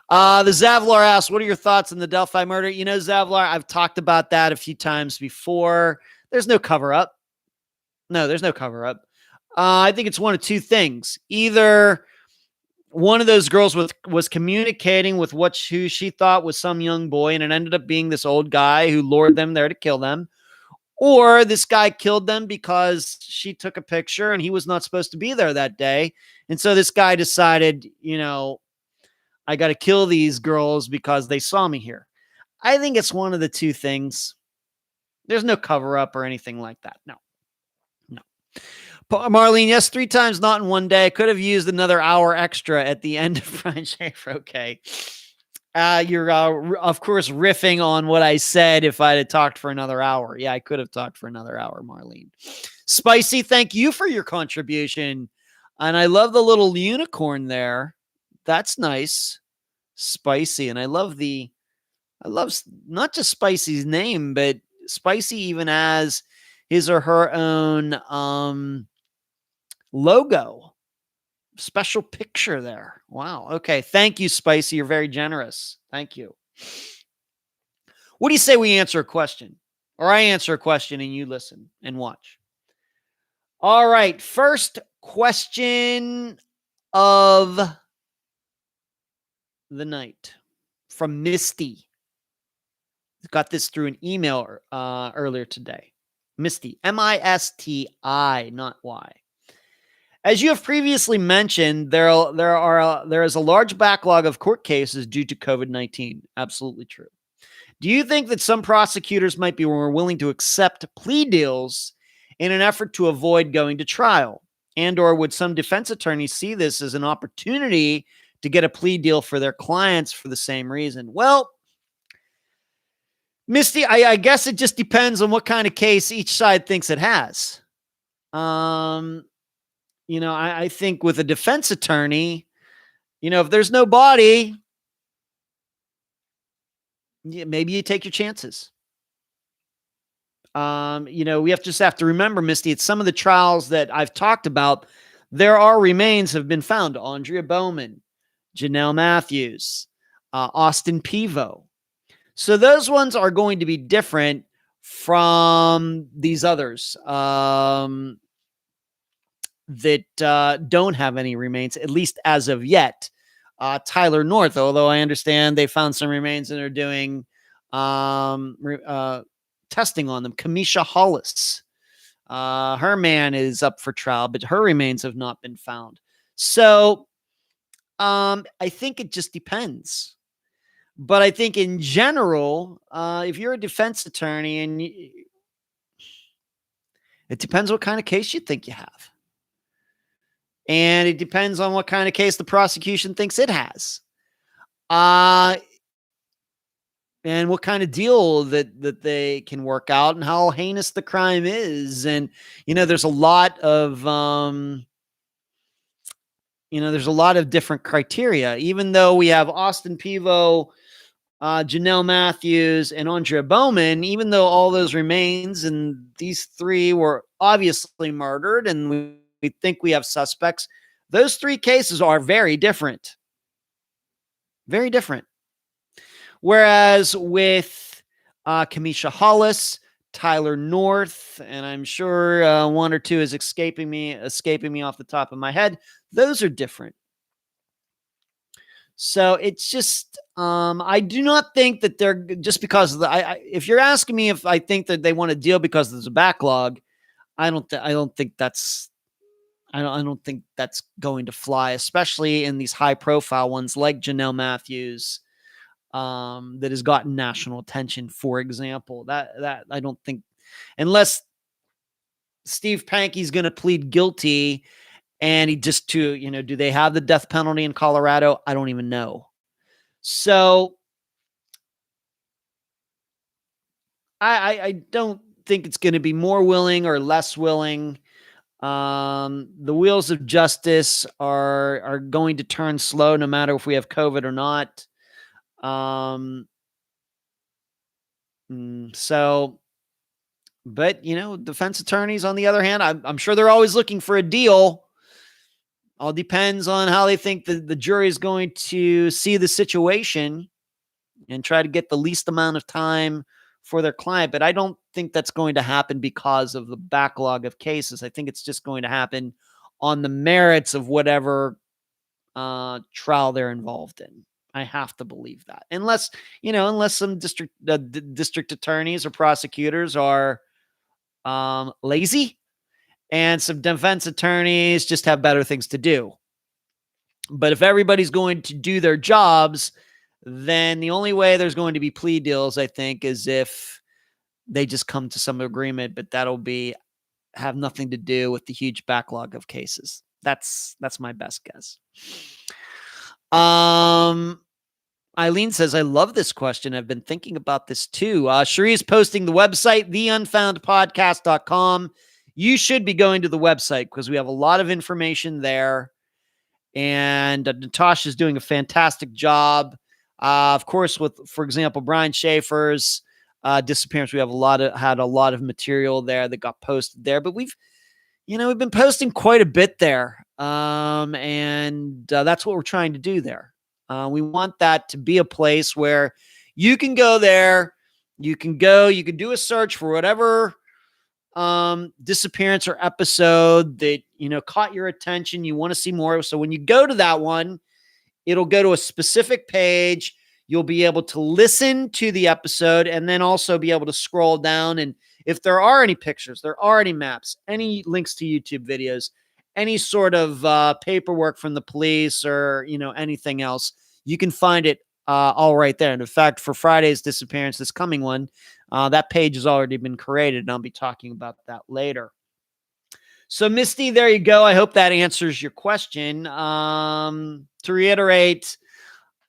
The Zavlar asks, what are your thoughts on the Delphi murder? You know, Zavlar, I've talked about that a few times before. There's no cover up. No, there's no cover up. I think it's one of two things. Either one of those girls was communicating with who she thought was some young boy, and it ended up being this old guy who lured them there to kill them. Or this guy killed them because she took a picture and he was not supposed to be there that day. And so this guy decided, you know, I got to kill these girls because they saw me here. I think it's one of the two things. There's no cover up or anything like that. No. Marlene, yes, 3 times, not in one day. I could have used another hour extra at the end of Brian Schaefer. Okay. You're, of course, riffing on what I said if I had talked for another hour. Yeah, I could have talked for another hour, Marlene. Spicy, thank you for your contribution. And I love the little unicorn there. That's nice. Spicy. And I love not just Spicy's name, but Spicy even has his or her own logo. Special picture there. Wow. Okay. Thank you, Spicy. You're very generous. Thank you. What do you say we answer a question? Or I answer a question and you listen and watch. All right. First question of the night from Misty. Got this through an email earlier today. Misty, Misti, not Y. As you have previously mentioned, there is a large backlog of court cases due to COVID-19. Absolutely true. Do you think that some prosecutors might be more willing to accept plea deals in an effort to avoid going to trial? And or would some defense attorneys see this as an opportunity to get a plea deal for their clients for the same reason? Well, Misty, I guess it just depends on what kind of case each side thinks it has. I think with a defense attorney, if there's no body, maybe you take your chances. We have to remember, Misty, it's some of the trials that I've talked about. There are remains have been found. Andrea Bowman, Janelle Matthews, Austin Pivo. So those ones are going to be different from these others. That don't have any remains, at least as of yet. Tyler North, although I understand they found some remains and are doing testing on them. Kamisha Hollis, her man is up for trial, but her remains have not been found. So I think it just depends. But I think in general, if you're a defense attorney, and it depends what kind of case you think you have. And it depends on what kind of case the prosecution thinks it has. And what kind of deal that they can work out and how heinous the crime is. And, there's a lot of, there's a lot of different criteria, even though we have Austin Pivo, Janelle Matthews, and Andrea Bowman, even though all those remains and these three were obviously murdered and we think we have suspects, those three cases are very different. Very different. Whereas with Kamisha Hollis, Tyler North, and I'm sure one or two is escaping me off the top of my head, those are different. So it's just, I do not think that they're just because of if you're asking me if I think that they want to deal because there's a backlog, I don't think that's going to fly, especially in these high profile ones like Janelle Matthews, that has gotten national attention, for example. That I don't think, unless Steve Pankey's going to plead guilty and he just do they have the death penalty in Colorado? I don't even know. So I don't think it's going to be more willing or less willing. The wheels of justice are going to turn slow no matter if we have COVID or not. But defense attorneys, on the other hand, I'm sure they're always looking for a deal. All depends on how they think the jury is going to see the situation and try to get the least amount of time for their client. But I don't think that's going to happen because of the backlog of cases. I think it's just going to happen on the merits of whatever trial they're involved in. I have to believe that. Unless some district attorneys or prosecutors are lazy, and some defense attorneys just have better things to do. But if everybody's going to do their jobs, then the only way there's going to be plea deals, I think, is if they just come to some agreement, but that'll have nothing to do with the huge backlog of cases. That's my best guess. Eileen says, I love this question. I've been thinking about this too. Cherie is posting the website, theunfoundpodcast.com. You should be going to the website because we have a lot of information there. And Natasha's doing a fantastic job. Of course, with, for example, Brian Schaefer's Disappearance, we have had a lot of material there that got posted there. But we've been posting quite a bit there. And that's what we're trying to do there. We want that to be a place where you can go there. You can do a search for whatever disappearance or episode that, caught your attention. You want to see more. So when you go to that one, it'll go to a specific page. You'll be able to listen to the episode and then also be able to scroll down. And if there are any pictures, there are any maps, any links to YouTube videos, any sort of paperwork from the police or, anything else, you can find it all right there. And in fact, for Friday's Disappearance, this coming one, that page has already been created, and I'll be talking about that later. So, Misty, there you go. I hope that answers your question. To reiterate,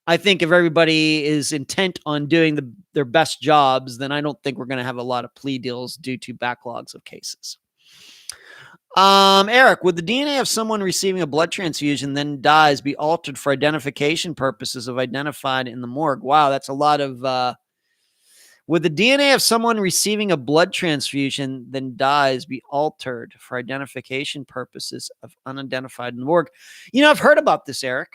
I think if everybody is intent on doing their best jobs, then I don't think we're going to have a lot of plea deals due to backlogs of cases. Eric, would the DNA of someone receiving a blood transfusion then dies be altered for identification purposes of identified in the morgue? Wow, that's a lot of... Would the DNA of someone receiving a blood transfusion then dies be altered for identification purposes of unidentified in the morgue? I've heard about this, Eric.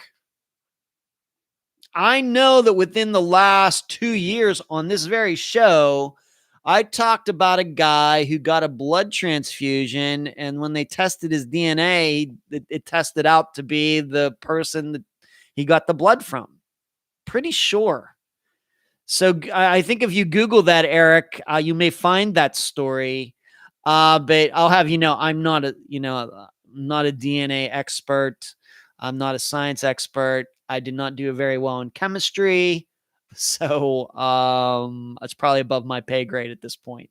I know that within the last 2 years on this very show, I talked about a guy who got a blood transfusion, and when they tested his DNA, it tested out to be the person that he got the blood from. Pretty sure. So I think if you Google that, Eric, you may find that story. But I'll have I'm not a DNA expert. I'm not a science expert. I did not do very well in chemistry. So it's probably above my pay grade at this point.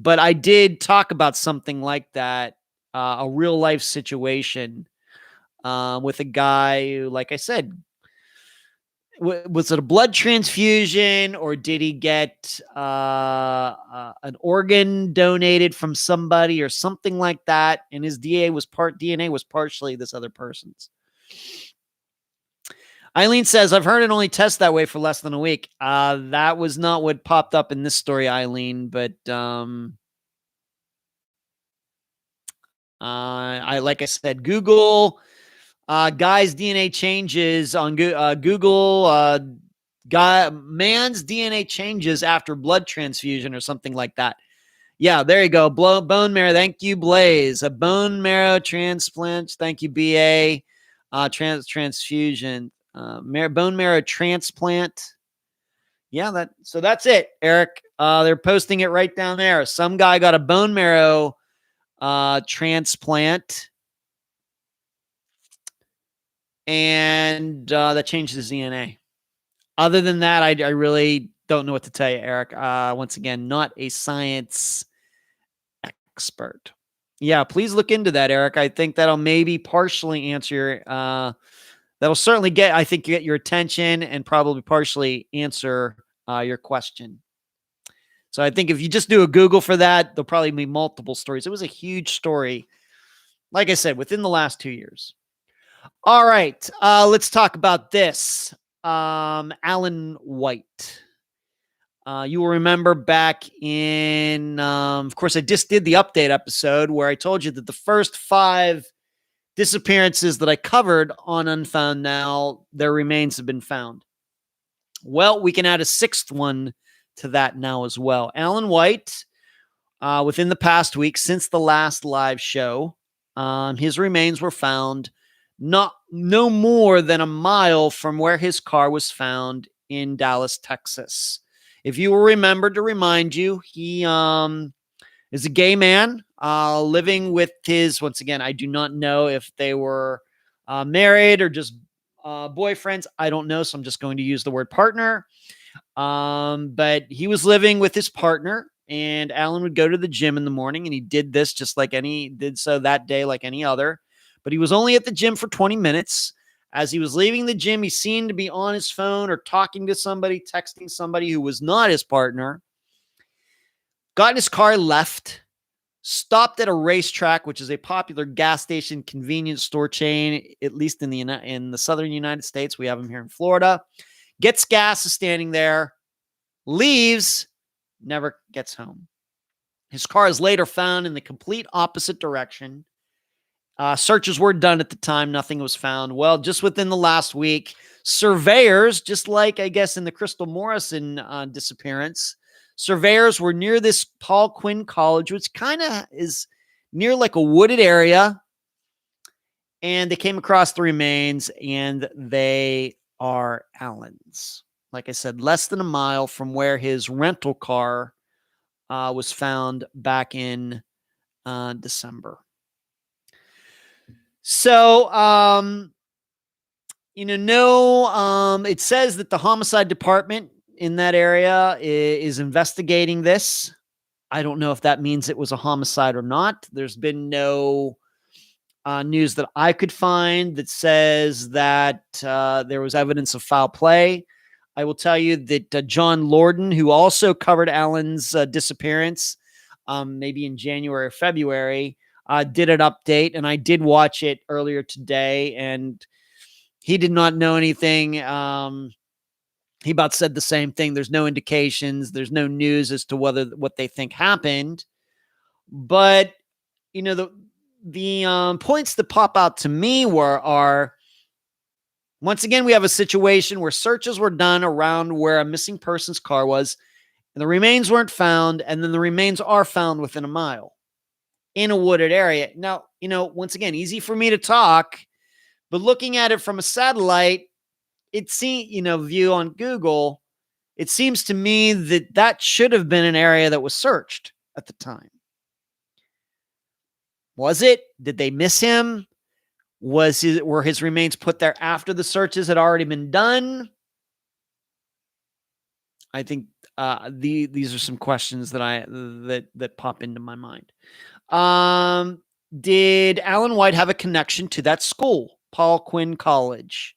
But I did talk about something like that, a real life situation with a guy who, like I said, was it a blood transfusion or did he get an organ donated from somebody or something like that? And his DNA was partially this other person's. Eileen says, I've heard it only tests that way for less than a week. That was not what popped up in this story, Eileen, but like I said, Google guy's DNA changes on Google. Man's DNA changes after blood transfusion or something like that. Yeah, there you go. Bone marrow. Thank you, Blaze. A bone marrow transplant. Thank you, BA. Transfusion. Bone marrow transplant. Yeah, so that's it, Eric. They're posting it right down there. Some guy got a bone marrow transplant, and that changed his DNA. Other than that, I really don't know what to tell you, Eric. Once again, not a science expert. Yeah, please look into that, Eric. I think that'll maybe partially answer that'll certainly get your attention and probably partially answer your question. So I think if you just do a Google for that, there'll probably be multiple stories. It was a huge story, like I said, within the last 2 years. All right, let's talk about this. Alan White. You will remember back in, of course, I just did the update episode where I told you that the first 5 disappearances that I covered on Unfound Now, their remains have been found. Well, we can add a 6th one to that now as well. Alan White, within the past week, since the last live show, his remains were found no more than a mile from where his car was found in Dallas, Texas. If you will remember, to remind you, he is a gay man living with once again, I do not know if they were married or just boyfriends. I don't know, so I'm just going to use the word partner. But he was living with his partner, and Alan would go to the gym in the morning, and he did this just like did so that day like any other. But he was only at the gym for 20 minutes. As he was leaving the gym, he seemed to be on his phone or talking to somebody, texting somebody who was not his partner. Got in his car, left, stopped at a racetrack, which is a popular gas station convenience store chain, at least in the southern United States. We have them here in Florida. Gets gas, is standing there, leaves, never gets home. His car is later found in the complete opposite direction. Searches were done at the time. Nothing was found. Well, just within the last week, surveyors, just like, I guess, in the Crystal Morrison disappearance, surveyors were near this Paul Quinn College, which kind of is near like a wooded area. And they came across the remains, and they are Alan's. Like I said, less than a mile from where his rental car was found back in December. So, it says that the homicide department in that area is investigating this. I don't know if that means it was a homicide or not. There's been no news that I could find that says that there was evidence of foul play. I will tell you that John Lorden, who also covered Alan's disappearance, maybe in January or February, did an update, and I did watch it earlier today, and he did not know anything. He about said the same thing. There's no indications. There's no news as to what they think happened. But, the points that pop out to me are, once again, we have a situation where searches were done around where a missing person's car was, and the remains weren't found, and then the remains are found within a mile in a wooded area. Now, once again, easy for me to talk, but looking at it from a satellite, view on Google, it seems to me that should have been an area that was searched at the time. Was it? Did they miss him? Were his remains put there after the searches had already been done? I think these are some questions that pop into my mind. Did Alan White have a connection to that school, Paul Quinn College?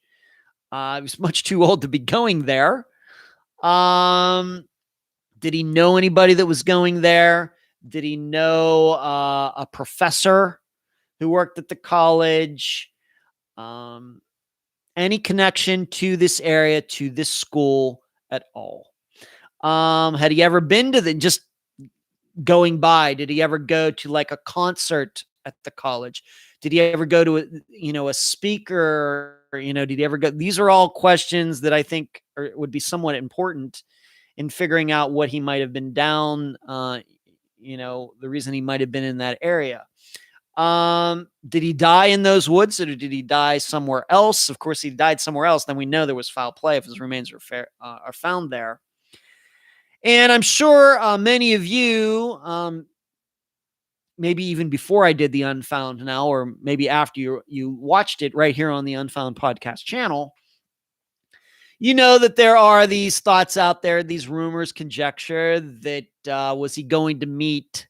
He was much too old to be going there. Did he know anybody that was going there? Did he know a professor who worked at the college? Any connection to this area, to this school at all? Had he ever been to just going by? Did he ever go to like a concert at the college? Did he ever go to a speaker? Did he ever go? These are all questions that I think would be somewhat important in figuring out what he might have been down. The reason he might have been in that area. Did he die in those woods, or did he die somewhere else? Of course, he died somewhere else. Then we know there was foul play if his remains are found there. And I'm sure many of you, maybe even before I did the Unfound now, or maybe after you watched it right here on the Unfound Podcast Channel, that there are these thoughts out there, these rumors, conjecture that was he going to meet?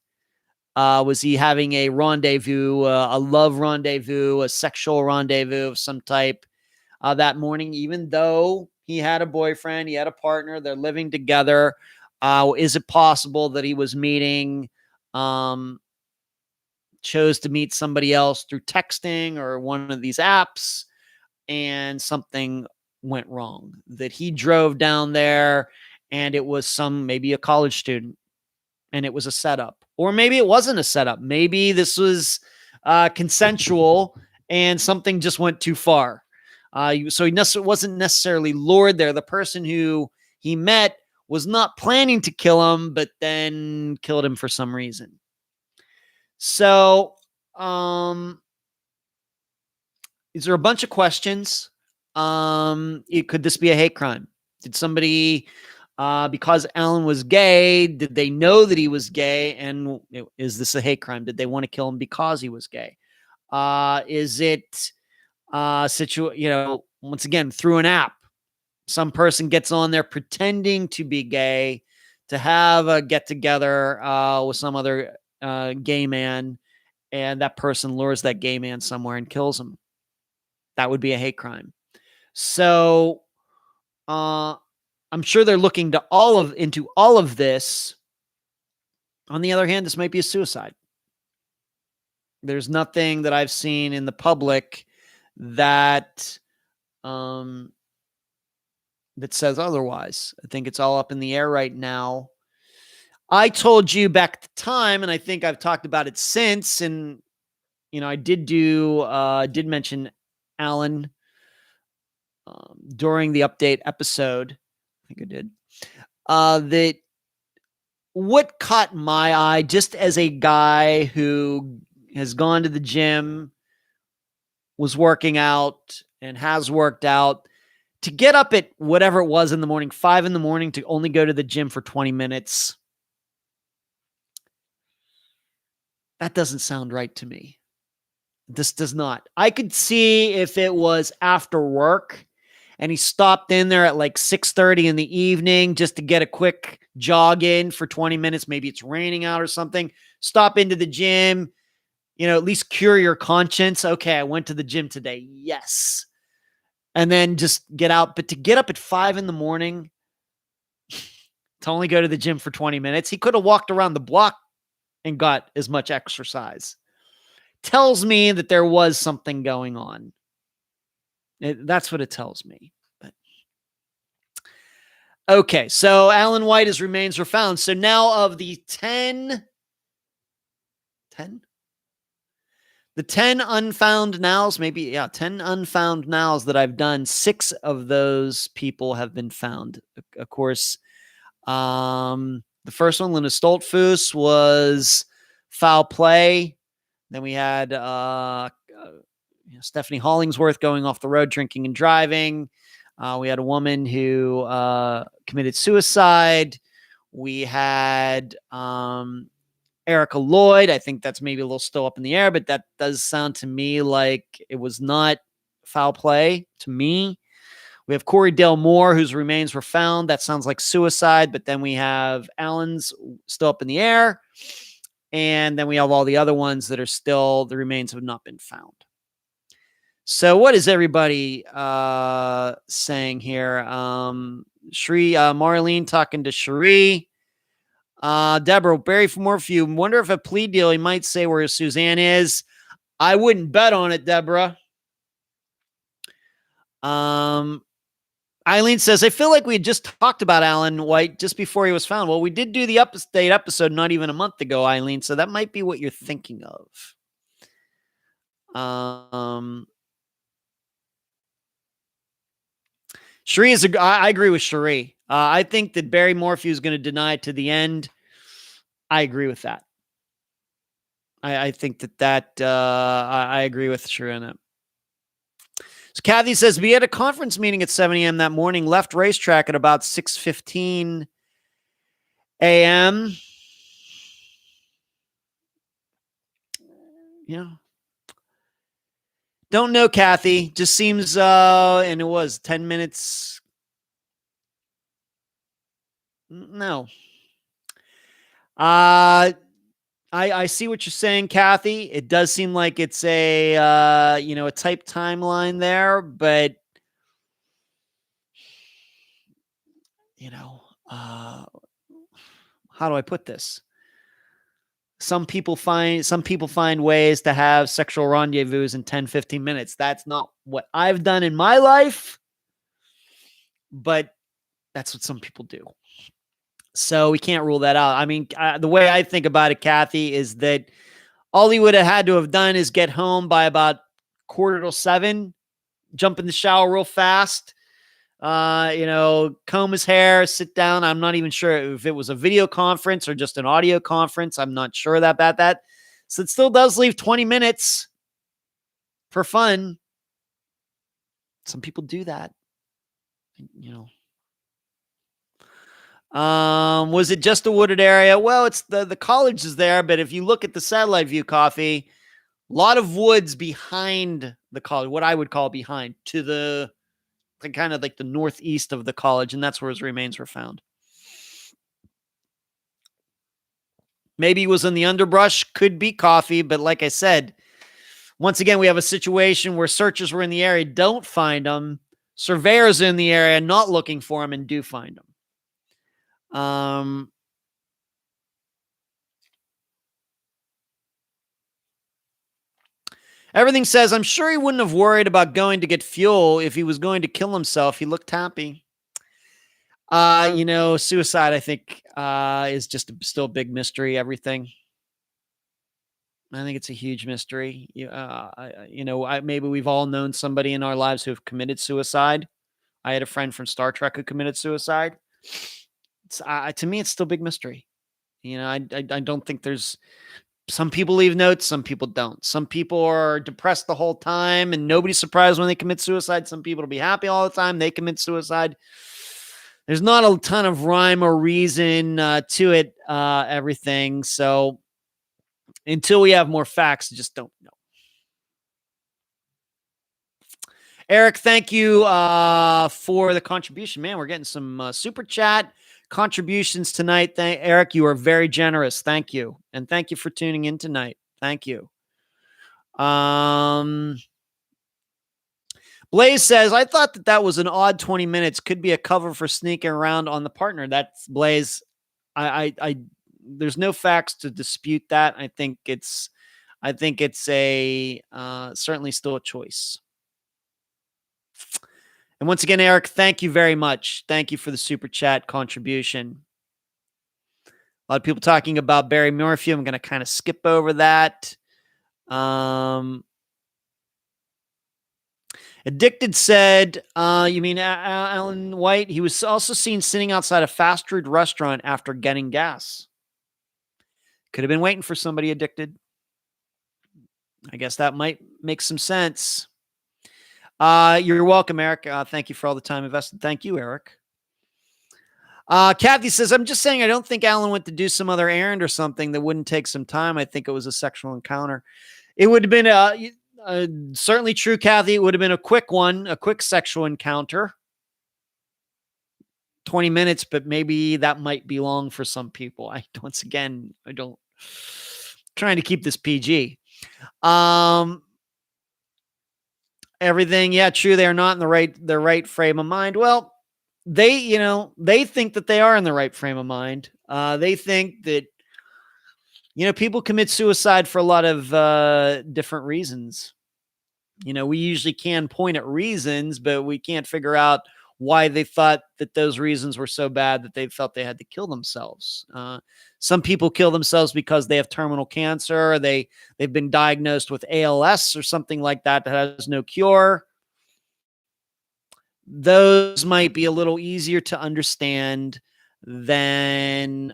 Was he having a rendezvous, a love rendezvous, a sexual rendezvous of some type that morning, even though he had a boyfriend, he had a partner, they're living together? Is it possible that he was meeting, chose to meet somebody else through texting or one of these apps, and something went wrong? That he drove down there and it was maybe a college student, and it was a setup. Or maybe it wasn't a setup. Maybe this was consensual and something just went too far. So he wasn't necessarily lured there. The person who he met was not planning to kill him, but then killed him for some reason. So these are a bunch of questions. Could this be a hate crime? Did somebody... because Alan was gay, did they know that he was gay? And is this a hate crime? Did they want to kill him because he was gay? Is it once again, through an app? Some person gets on there pretending to be gay to have a get together with some other gay man, and that person lures that gay man somewhere and kills him. That would be a hate crime. So I'm sure they're looking into all of this. On the other hand, this might be a suicide. There's nothing that I've seen in the public that that says otherwise. I think it's all up in the air right now. I told you back at the time, and I think I've talked about it since, and I did mention Alan during the update episode. I think I did. That what caught my eye, just as a guy who has gone to the gym, was working out, and has worked out, to get up at whatever it was in the morning, 5 a.m, to only go to the gym for 20 minutes. That doesn't sound right to me. This does not. I could see if it was after work and he stopped in there at like 6:30 in the evening just to get a quick jog in for 20 minutes. Maybe it's raining out or something. Stop into the gym, at least cure your conscience. Okay, I went to the gym today. Yes. And then just get out. But to get up at 5 a.m, to only go to the gym for 20 minutes, he could have walked around the block and got as much exercise. Tells me that there was something going on. That's what it tells me. But okay, so Alan White's remains were found. So now of the 10 unfound nows, 10 unfound nows that I've done, 6 of those people have been found. Of course, the first one, Linda Stoltfus, was foul play. Then we had Stephanie Hollingsworth going off the road, drinking and driving. We had a woman who committed suicide. We had Erica Lloyd. I think that's maybe a little still up in the air, but that does sound to me like it was not foul play to me. We have Corey Dale Moore, whose remains were found. That sounds like suicide, but then we have Allen's still up in the air. And then we have all the other ones that are still, the remains have not been found. So what is everybody saying here? Marlene talking to Cherie. Deborah, Barry from Morphew. Wonder if a plea deal he might say where Suzanne is. I wouldn't bet on it, Deborah. Eileen says, I feel like we had just talked about Alan White just before he was found. Well, we did do the update episode not even a month ago, Eileen, so that might be what you're thinking of. Cherie is I agree with Cherie. I think that Barry Morphew is going to deny it to the end. I agree with that. I think that I agree with Cherie on that. So Kathy says, we had a conference meeting at 7 a.m. that morning, left racetrack at about 6:15 a.m. Yeah. Don't know, Kathy. Just seems, and it was 10 minutes. No. I see what you're saying, Kathy. It does seem like it's a type timeline there, but how do I put this? Some people find ways to have sexual rendezvous in 10, 15 minutes. That's not what I've done in my life, but that's what some people do. So we can't rule that out. I mean, the way I think about it, Kathy, is that all he would have had to have done is get home by about 6:45, jump in the shower real fast, comb his hair, sit down. I'm not even sure if it was a video conference or just an audio conference. I'm not sure about that. So it still does leave 20 minutes for fun. Some people do that, Was it just a wooded area? Well, it's the college is there, but if you look at the satellite view, Coffee, a lot of woods behind the college, what I would call behind, to the kind of like the northeast of the college, and that's where his remains were found. Maybe he was in the underbrush, could be, Coffee, but like I said, Once again, we have a situation where searchers were in the area, don't find them. Surveyors in the area not looking for them and do find them. Everything says, I'm sure he wouldn't have worried about going to get fuel if he was going to kill himself. He looked happy. Suicide, I think, is just still a big mystery, everything. I think it's a huge mystery. Maybe we've all known somebody in our lives who have committed suicide. I had a friend from Star Trek who committed suicide. To me, it's still a big mystery. I don't think there's... Some people leave notes, some people don't. Some people are depressed the whole time and nobody's surprised when they commit suicide. Some people will be happy all the time they commit suicide. There's not a ton of rhyme or reason to it, everything. So until we have more facts, just don't know. Eric, thank you for the contribution. Man, we're getting some super chat contributions tonight. Eric, you are very generous. Thank you. And thank you for tuning in tonight. Thank you. Blaze says, I thought that was an odd 20 minutes. Could be a cover for sneaking around on the partner. That's Blaze. There's no facts to dispute that. I think it's a certainly still a choice. And once again, Eric, thank you very much. Thank you for the super chat contribution. A lot of people talking about Barry Morphew. I'm going to kind of skip over that. Addicted said, you mean Alan White? He was also seen sitting outside a fast food restaurant after getting gas. Could have been waiting for somebody. Addicted. I guess that might make some sense. You're welcome, Eric. Thank you for all the time invested. Thank you, Eric. Kathy says, I'm just saying I don't think Alan went to do some other errand or something that wouldn't take some time. I think it was a sexual encounter. It would have been certainly true, Kathy. It would have been a quick one, a quick sexual encounter. 20 minutes, but maybe that might be long for some people. Trying to keep this PG. Everything. Yeah, true. They are not in the right frame of mind. Well, they think that they are in the right frame of mind. They think that, people commit suicide for a lot of different reasons. We usually can point at reasons, but we can't figure out why they thought that those reasons were so bad that they felt they had to kill themselves. Some people kill themselves because they have terminal cancer, or they've been diagnosed with ALS or something like that has no cure. Those might be a little easier to understand than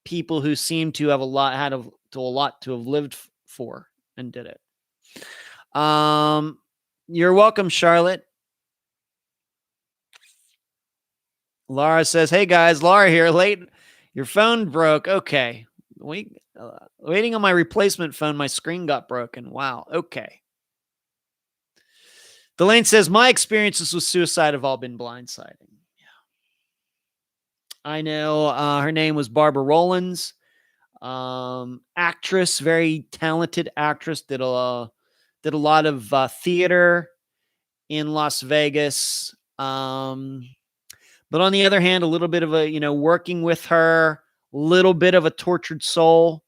people who seem to have a lot to have lived for and did it. You're welcome, Charlotte. Laura says, hey guys, Laura here. Late. Your phone broke. Okay. Waiting on my replacement phone. My screen got broken. Wow. Okay. Delane says, my experiences with suicide have all been blindsiding. Yeah. I know her name was Barbara Rowlands. Actress, very talented actress, did a lot of theater in Las Vegas. But on the other hand, a little bit of working with her, a little bit of a tortured soul.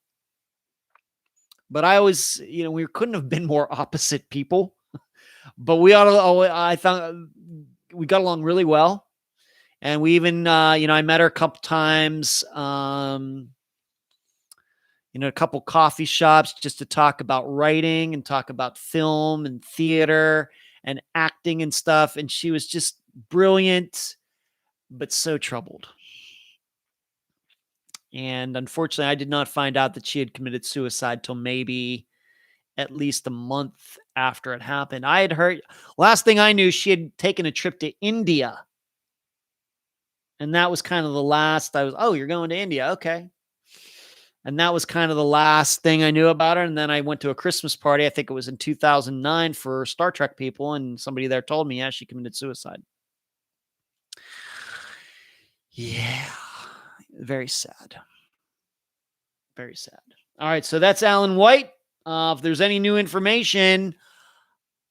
But I always, we couldn't have been more opposite people. But I found we got along really well. And we even, I met her a couple times, a couple coffee shops just to talk about writing and talk about film and theater and acting and stuff. And she was just brilliant, but so troubled. And unfortunately, I did not find out that she had committed suicide till maybe at least a month after it happened. I had heard, last thing I knew, she had taken a trip to India. And that was kind of the last you're going to India. Okay. And that was kind of the last thing I knew about her. And then I went to a Christmas party. I think it was in 2009 for Star Trek people. And somebody there told me, yeah, she committed suicide. Yeah. Very sad. Very sad. All right. So that's Alan White. If there's any new information,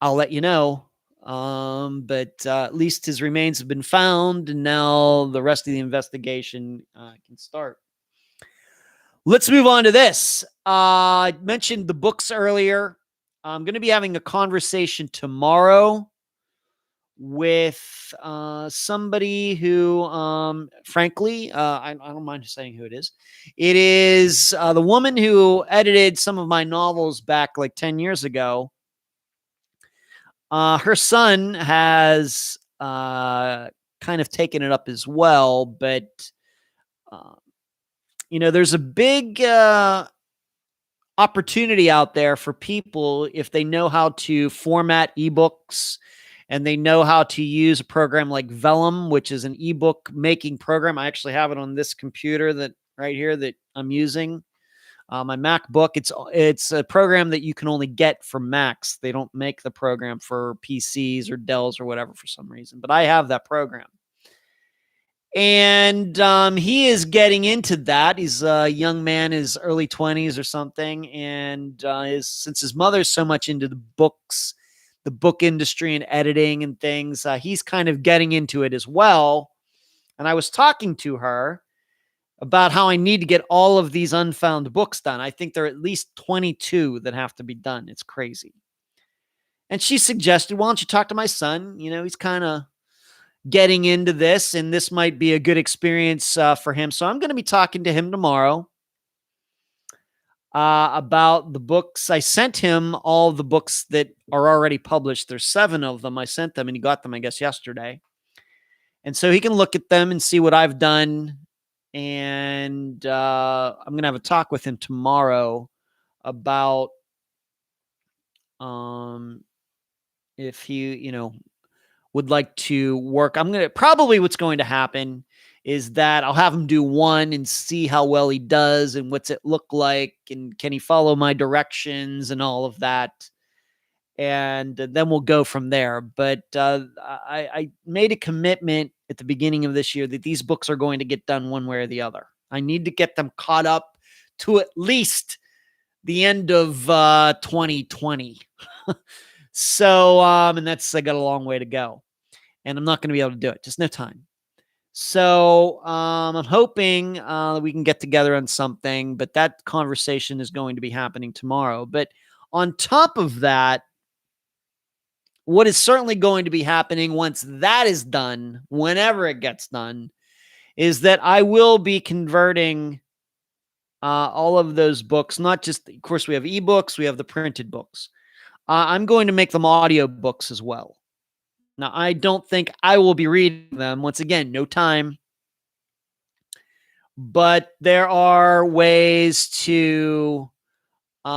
I'll let you know. But at least his remains have been found, and now the rest of the investigation can start. Let's move on to this. I mentioned the books earlier. I'm going to be having a conversation tomorrow with somebody who, frankly, I don't mind saying who it is. It is the woman who edited some of my novels back like 10 years ago. Her son has kind of taken it up as well, but, there's a big opportunity out there for people if they know how to format ebooks and they know how to use a program like Vellum, which is an ebook making program. I actually have it on this computer that right here that I'm using. My MacBook, it's a program that you can only get for Macs. They don't make the program for PCs or Dells or whatever for some reason, but I have that program. And he is getting into that. He's a young man, his early 20s or something. And since his mother's so much into the books, the book industry and editing and things, he's kind of getting into it as well. And I was talking to her about how I need to get all of these unfound books done. I think there are at least 22 that have to be done. It's crazy. And she suggested, why don't you talk to my son? He's kind of getting into this, and this might be a good experience for him. So I'm going to be talking to him tomorrow about the books. I sent him all the books that are already published. There's 7 of them. I sent them, and he got them, I guess, yesterday. And so he can look at them and see what I've done. And I'm going to have a talk with him tomorrow about if he, would like to work. What's going to happen is that I'll have him do one and see how well he does and what's it look like and can he follow my directions and all of that. And then we'll go from there. But I made a commitment at the beginning of this year that these books are going to get done one way or the other. I need to get them caught up to at least the end of 2020. So, and I got a long way to go. And I'm not going to be able to do it. Just no time. So I'm hoping that we can get together on something. But that conversation is going to be happening tomorrow. But on top of that, what is certainly going to be happening once that is done, whenever it gets done, is that I will be converting all of those books. Not just, of course, we have ebooks, we have the printed books. I'm going to make them audio books as well. Now, I don't think I will be reading them. Once again, no time. But there are ways to, there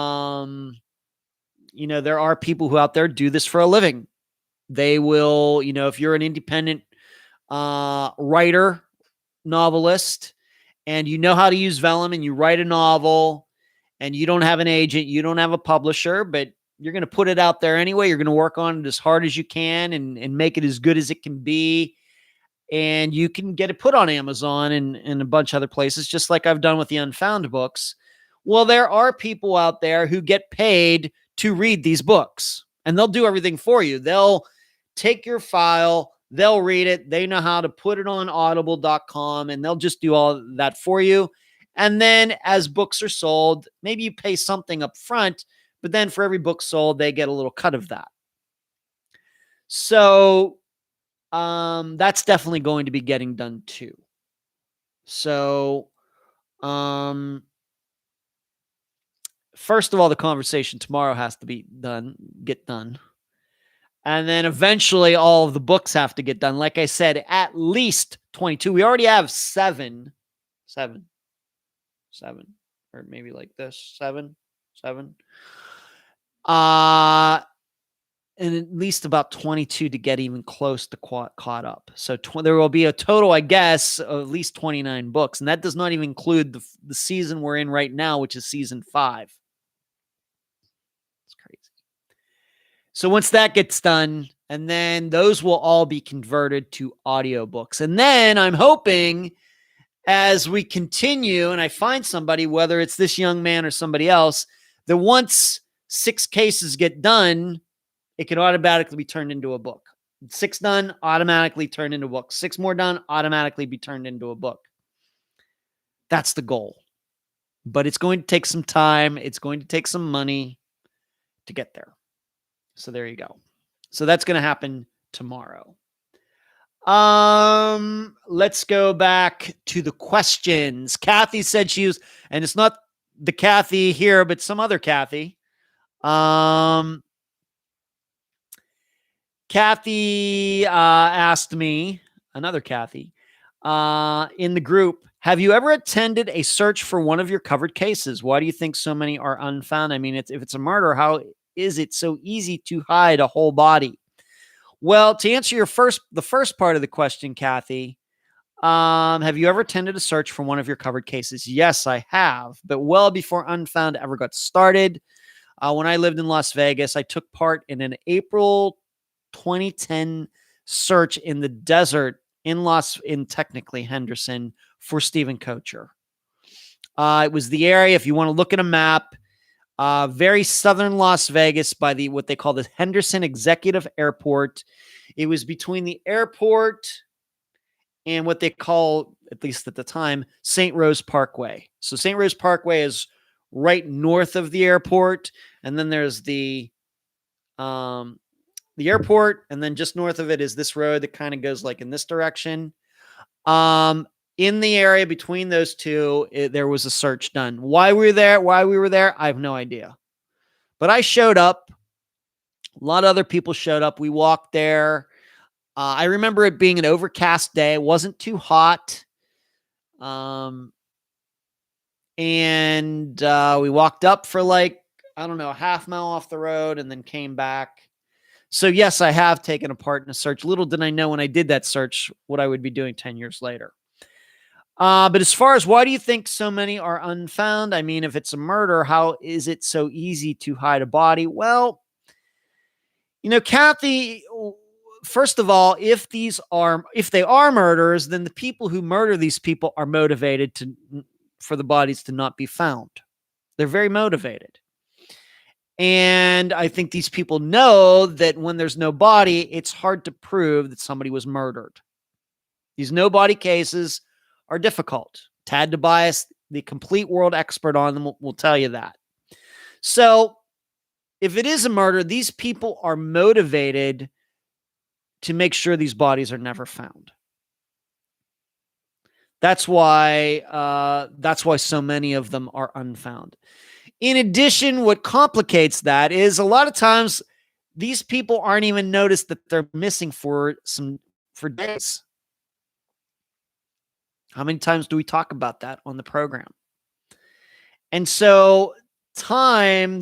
are people who out there do this for a living. They will, if you're an independent writer, novelist, and you know how to use Vellum and you write a novel and you don't have an agent, you don't have a publisher, but you're going to put it out there anyway. You're going to work on it as hard as you can and make it as good as it can be. And you can get it put on Amazon and a bunch of other places, just like I've done with the Unfound books. Well, there are people out there who get paid to read these books, and they'll do everything for you. They'll take your file, they'll read it. They know how to put it on audible.com, and they'll just do all that for you. And then as books are sold, maybe you pay something up front, but then for every book sold, they get a little cut of that. So that's definitely going to be getting done too. So first of all, the conversation tomorrow has to get done. And then eventually all of the books have to get done. Like I said, at least 22. We already have seven, or maybe like this, seven. And at least about 22 to get even close to caught up. So there will be a total, I guess, of at least 29 books. And that does not even include the season we're in right now, which is season 5. It's crazy. So once that gets done, and then those will all be converted to audiobooks. And then I'm hoping as we continue and I find somebody, whether it's this young man or somebody else, that once 6 cases get done, it can automatically be turned into a book. 6 done, automatically turned into a book. 6 more done, automatically be turned into a book. That's the goal. But it's going to take some time. It's going to take some money to get there. So there you go. So that's going to happen tomorrow. Let's go back to the questions. Kathy said she was, and it's not the Kathy here, but some other Kathy. Kathy asked me, another Kathy, in the group, have you ever attended a search for one of your covered cases? Why do you think so many are unfound? I mean, if it's a murder, how is it so easy to hide a whole body? Well, to answer the first part of the question, Kathy, have you ever attended a search for one of your covered cases? Yes, I have, but well before Unfound ever got started. When I lived in Las Vegas, I took part in an April 2010 search in the desert in technically Henderson for Stephen Kocher. It was the area, if you want to look at a map, very southern Las Vegas by what they call the Henderson Executive Airport. It was between the airport and what they call, at least at the time, St. Rose Parkway. So St. Rose Parkway is right north of the airport, and then there's the airport, and then just north of it is this road that kind of goes like in this direction. In the area between those two, there was a search done. Why we were there, I have no idea. But I showed up. A lot of other people showed up. We walked there. I remember it being an overcast day. It wasn't too hot. And we walked up for like, I don't know, a half mile off the road and then came back. So yes, I have taken a part in a search. Little did I know when I did that search what I would be doing 10 years later. But as far as why do you think so many are unfound? I mean, if it's a murder, how is it so easy to hide a body? Well, Kathy, first of all, if they are murders, then the people who murder these people are motivated for the bodies to not be found. They're very motivated. And I think these people know that when there's no body, it's hard to prove that somebody was murdered. These no body cases are difficult. Tad Tobias, the complete world expert on them, will tell you that. So if it is a murder, these people are motivated to make sure these bodies are never found. That's why so many of them are unfound. In addition, what complicates that is a lot of times these people aren't even noticed that they're missing for days. How many times do we talk about that on the program? And so the time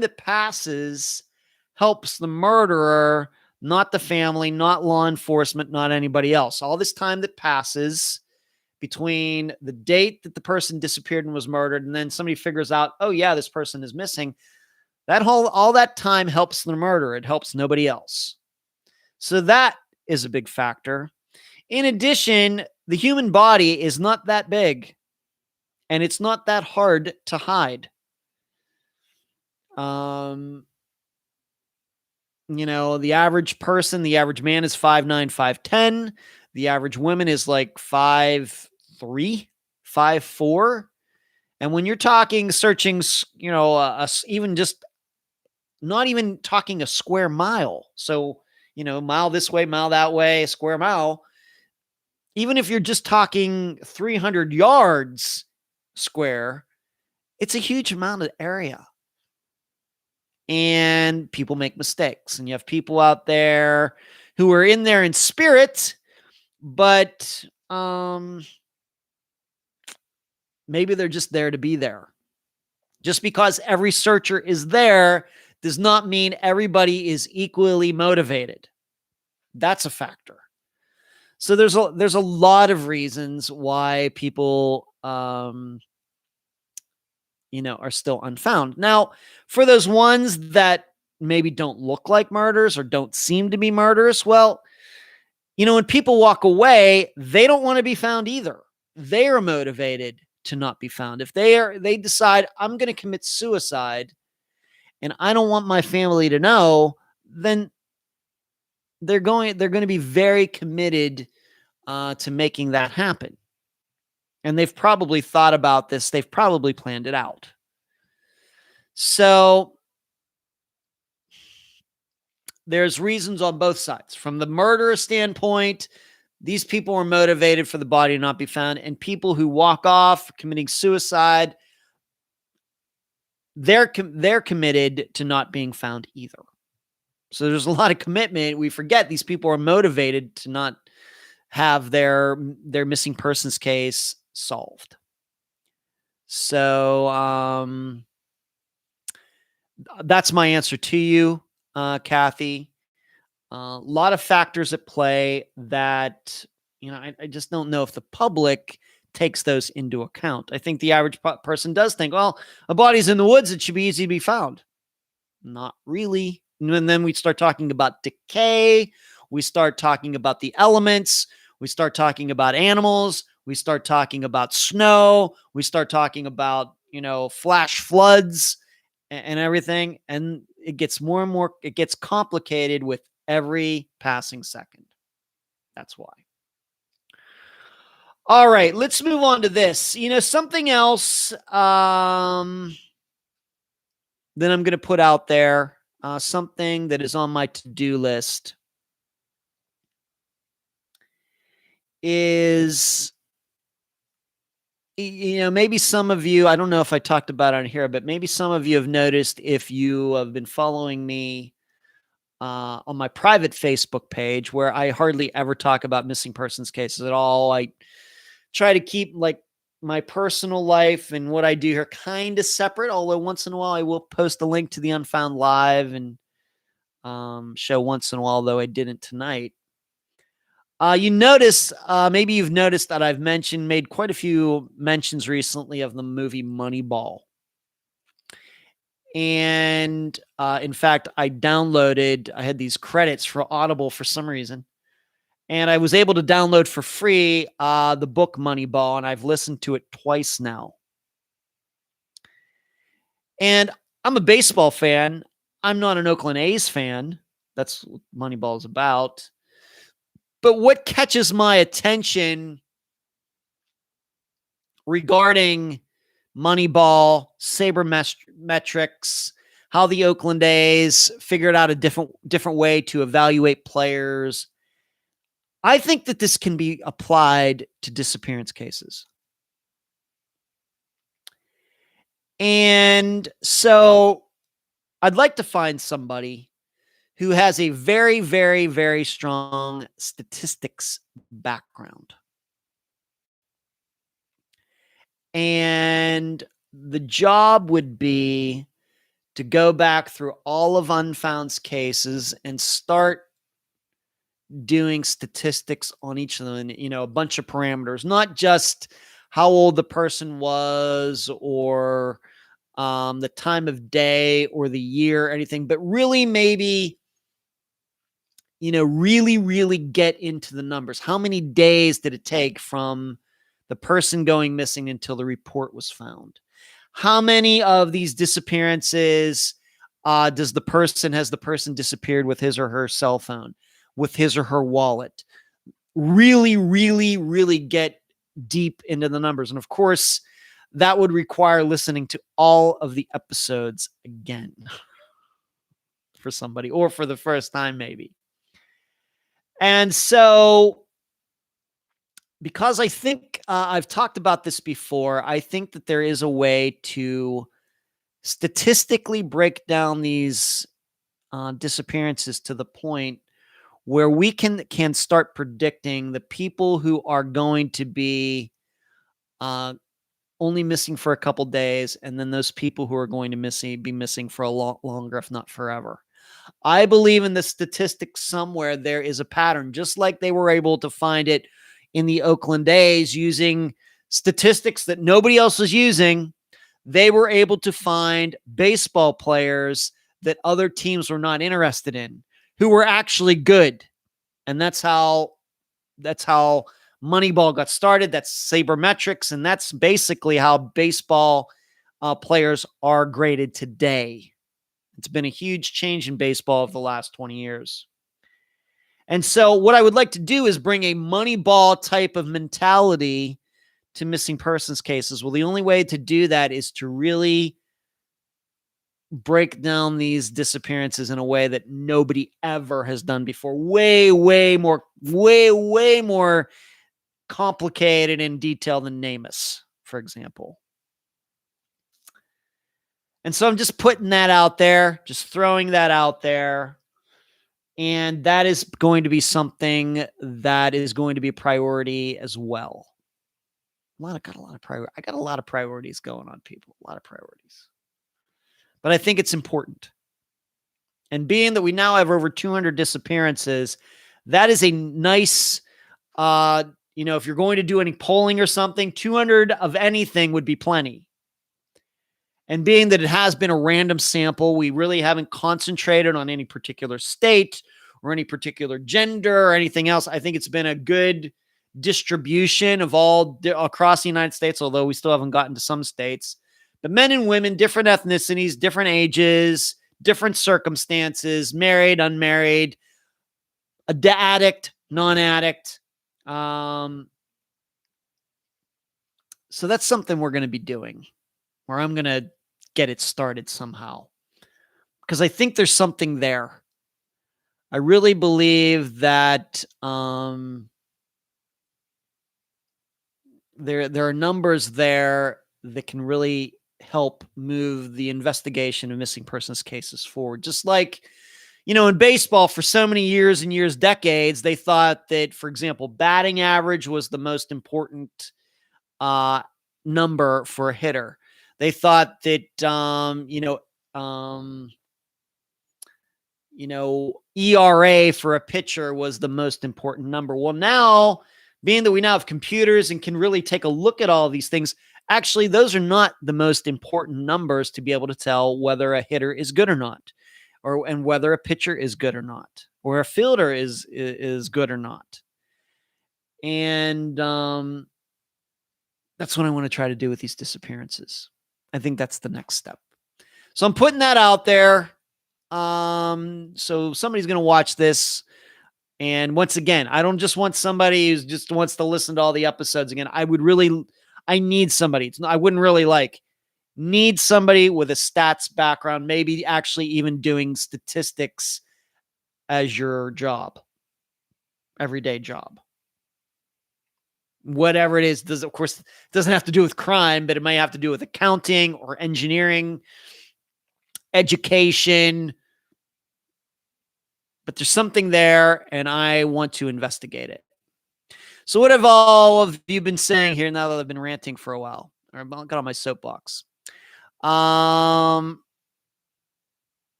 that passes helps the murderer, not the family, not law enforcement, not anybody else. All this time that passes between the date that the person disappeared and was murdered, and then somebody figures out, oh yeah, this person is missing. All that time helps the murderer. It helps nobody else. So that is a big factor. In addition, the human body is not that big, and it's not that hard to hide. The average person, the average man is 5'9", 5'10". The average woman is like 5'3", 5'4". And when you're talking searching, even just not even talking a square mile. So, mile this way, mile that way, a square mile. Even if you're just talking 300 yards square, it's a huge amount of area. And people make mistakes. And you have people out there who are in there in spirit, but maybe they're just there to be there. Just because every searcher is there does not mean everybody is equally motivated. That's a factor. So there's a lot of reasons why people are still unfound. Now, for those ones that maybe don't look like murders or don't seem to be murders, well, when people walk away, they don't want to be found either. They are motivated to not be found. If they decide, I'm going to commit suicide, and I don't want my family to know, then they're going to be very committed to making that happen. And they've probably thought about this. They've probably planned it out. So there's reasons on both sides. From the murderer standpoint, these people were motivated for the body to not be found. And people who walk off committing suicide, they're committed to not being found either. So there's a lot of commitment. We forget these people are motivated to not have their missing persons case solved. So that's my answer to you, Kathy. A lot of factors at play that, I just don't know if the public takes those into account. I think the average person does think, well, a body's in the woods, it should be easy to be found. Not really. And then we start talking about decay. We start talking about the elements. We start talking about animals. We start talking about snow. We start talking about, flash floods and everything. And it gets more and more, it gets complicated with every passing second. That's why. All right, let's move on to this. Something else that I'm going to put out there, something that is on my to-do list is, maybe some of you, I don't know if I talked about it on here, but maybe some of you have noticed, if you have been following me on my private Facebook page, where I hardly ever talk about missing persons cases at all. I try to keep my personal life and what I do here kind of separate, although once in a while I will post a link to the Unfound Live and show once in a while, though I didn't tonight. You notice, maybe you've noticed that I've made quite a few mentions recently of the movie Moneyball. And in fact, I had these credits for Audible for some reason. And I was able to download for free the book Moneyball, and I've listened to it twice now. And I'm a baseball fan. I'm not an Oakland A's fan. That's what Moneyball is about. But what catches my attention regarding Moneyball, sabermetrics, how the Oakland A's figured out a different way to evaluate players, I think that this can be applied to disappearance cases. And so I'd like to find somebody who has a very, very, very strong statistics background. And the job would be to go back through all of Unfound's cases and start doing statistics on each of them, a bunch of parameters, not just how old the person was or the time of day or the year or anything, but really maybe, really, really get into the numbers. How many days did it take from the person going missing until the report was found? How many of these disappearances has the person disappeared with his or her cell phone, with his or her wallet? Really, really, really get deep into the numbers. And of course, that would require listening to all of the episodes again for somebody, or for the first time, maybe. And so, because I think I've talked about this before, I think that there is a way to statistically break down these disappearances to the point where we can start predicting the people who are going to be only missing for a couple days, and then those people who are going to be missing for a lot longer, if not forever. I believe in the statistics somewhere there is a pattern, just like they were able to find it in the Oakland A's using statistics that nobody else was using. They were able to find baseball players that other teams were not interested in, who were actually good. And that's how Moneyball got started. That's sabermetrics. And that's basically how baseball players are graded today. It's been a huge change in baseball over the last 20 years. And so what I would like to do is bring a Moneyball type of mentality to missing persons cases. Well, the only way to do that is to really break down these disappearances in a way that nobody ever has done before. Way more complicated and detailed than NamUs, for example. And so I'm just putting that out there, just throwing that out there. And that is going to be something that is going to be a priority as well. I got a lot of priorities going on, people. A lot of priorities. But I think it's important. And being that we now have over 200 disappearances, that is a nice, if you're going to do any polling or something, 200 of anything would be plenty. And being that it has been a random sample, we really haven't concentrated on any particular state or any particular gender or anything else. I think it's been a good distribution of all across the United States, although we still haven't gotten to some states. But men and women, different ethnicities, different ages, different circumstances, married, unmarried, addict, non-addict. So that's something we're going to be doing, or I'm going to get it started somehow, because I think there's something there. I really believe that there are numbers there that can really help move the investigation of missing persons cases forward. Just like, in baseball for so many years and years, decades, they thought that, for example, batting average was the most important number for a hitter. They thought that, ERA for a pitcher was the most important number. Well, now, being that we now have computers and can really take a look at all these things, actually, those are not the most important numbers to be able to tell whether a hitter is good or not, and whether a pitcher is good or not, or a fielder is good or not. And that's what I want to try to do with these disappearances. I think that's the next step. So I'm putting that out there. So somebody's going to watch this. And once again, I don't just want somebody who just wants to listen to all the episodes again. I need somebody. I wouldn't really need somebody with a stats background, maybe actually even doing statistics as your job, everyday job. Whatever it is, doesn't have to do with crime, but it may have to do with accounting or engineering, education. But there's something there, and I want to investigate it. So what have all of you been saying here now that I've been ranting for a while? Or I got on my soapbox.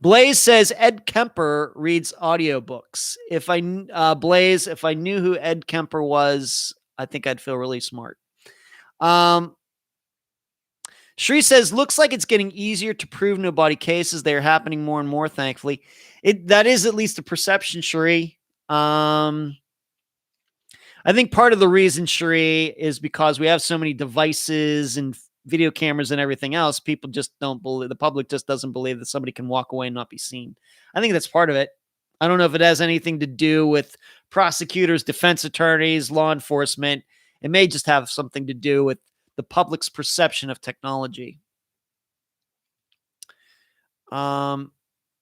Blaze says Ed Kemper reads audiobooks. Blaze, if I knew who Ed Kemper was, I think I'd feel really smart. Shri says, looks like it's getting easier to prove no-body cases. They're happening more and more, thankfully. That is at least a perception, Shri. I think part of the reason, Shri, is because we have so many devices and video cameras and everything else. People just don't believe, the public just doesn't believe that somebody can walk away and not be seen. I think that's part of it. I don't know if it has anything to do with prosecutors, defense attorneys, law enforcement. It may just have something to do with the public's perception of technology.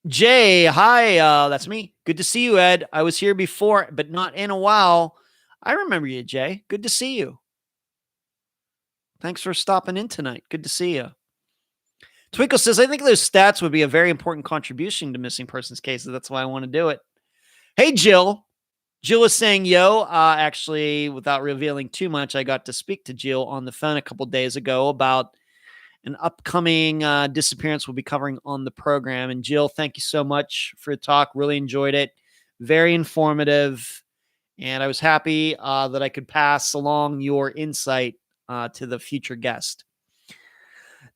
Jay, hi, that's me. Good to see you, Ed. I was here before, but not in a while. I remember you, Jay. Good to see you. Thanks for stopping in tonight. Good to see you. Twinkle says, I think those stats would be a very important contribution to missing persons cases. That's why I want to do it. Hey, Jill. Jill is saying, yo, actually, without revealing too much, I got to speak to Jill on the phone a couple days ago about an upcoming disappearance we'll be covering on the program. And Jill, thank you so much for the talk. Really enjoyed it. Very informative. And I was happy that I could pass along your insight to the future guest.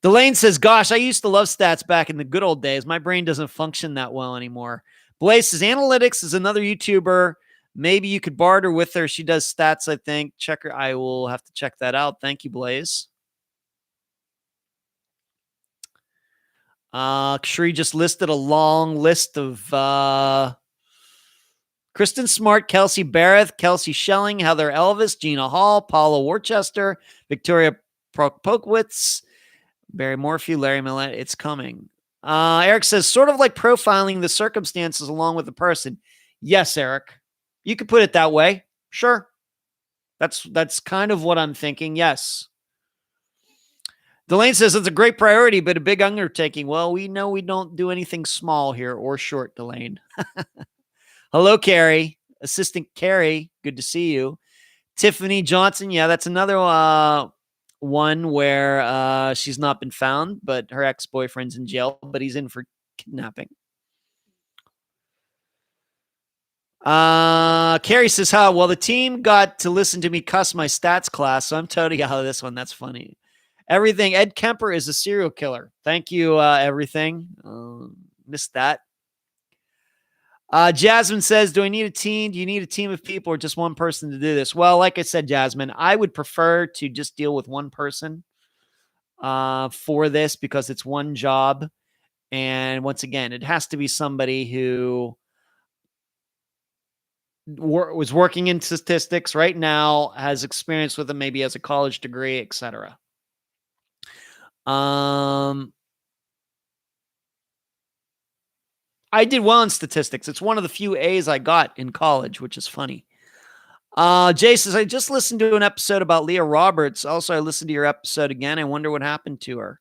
Delane says, gosh, I used to love stats back in the good old days. My brain doesn't function that well anymore. Blaze says, Analytics is another YouTuber. Maybe you could barter with her. She does stats, I think. Check her. I will have to check that out. Thank you, Blaze. Sheree just listed a long list of Kristen Smart, Kelsey Barrett, Kelsey Schelling, Heather Elvis, Gina Hall, Paula Worcester, Victoria Prokopowicz, Barry Morphew, Larry Millett. It's coming. Eric says, sort of like profiling the circumstances along with the person. Yes, Eric. You could put it that way. Sure. That's kind of what I'm thinking. Yes. Delane says it's a great priority, but a big undertaking. Well, we know we don't do anything small here or short, Delane. Hello, Carrie. Assistant Carrie. Good to see you. Tiffany Johnson. Yeah, that's another one where she's not been found, but her ex-boyfriend's in jail, but he's in for kidnapping. Carrie says, well, the team got to listen to me cuss my stats class, so I'm totally out of this one. That's funny. Everything. Ed Kemper is a serial killer. Thank you, everything. Missed that. Jasmine says, do I need a team? Do you need a team of people or just one person to do this? Well, like I said, Jasmine, I would prefer to just deal with one person for this because it's one job. And once again, it has to be somebody who was working in statistics right now, has experience with it, maybe has a college degree, etc. I did well in statistics. It's one of the few A's I got in college, which is funny. Jay says, I just listened to an episode about Leah Roberts. Also, I listened to your episode again. I wonder what happened to her.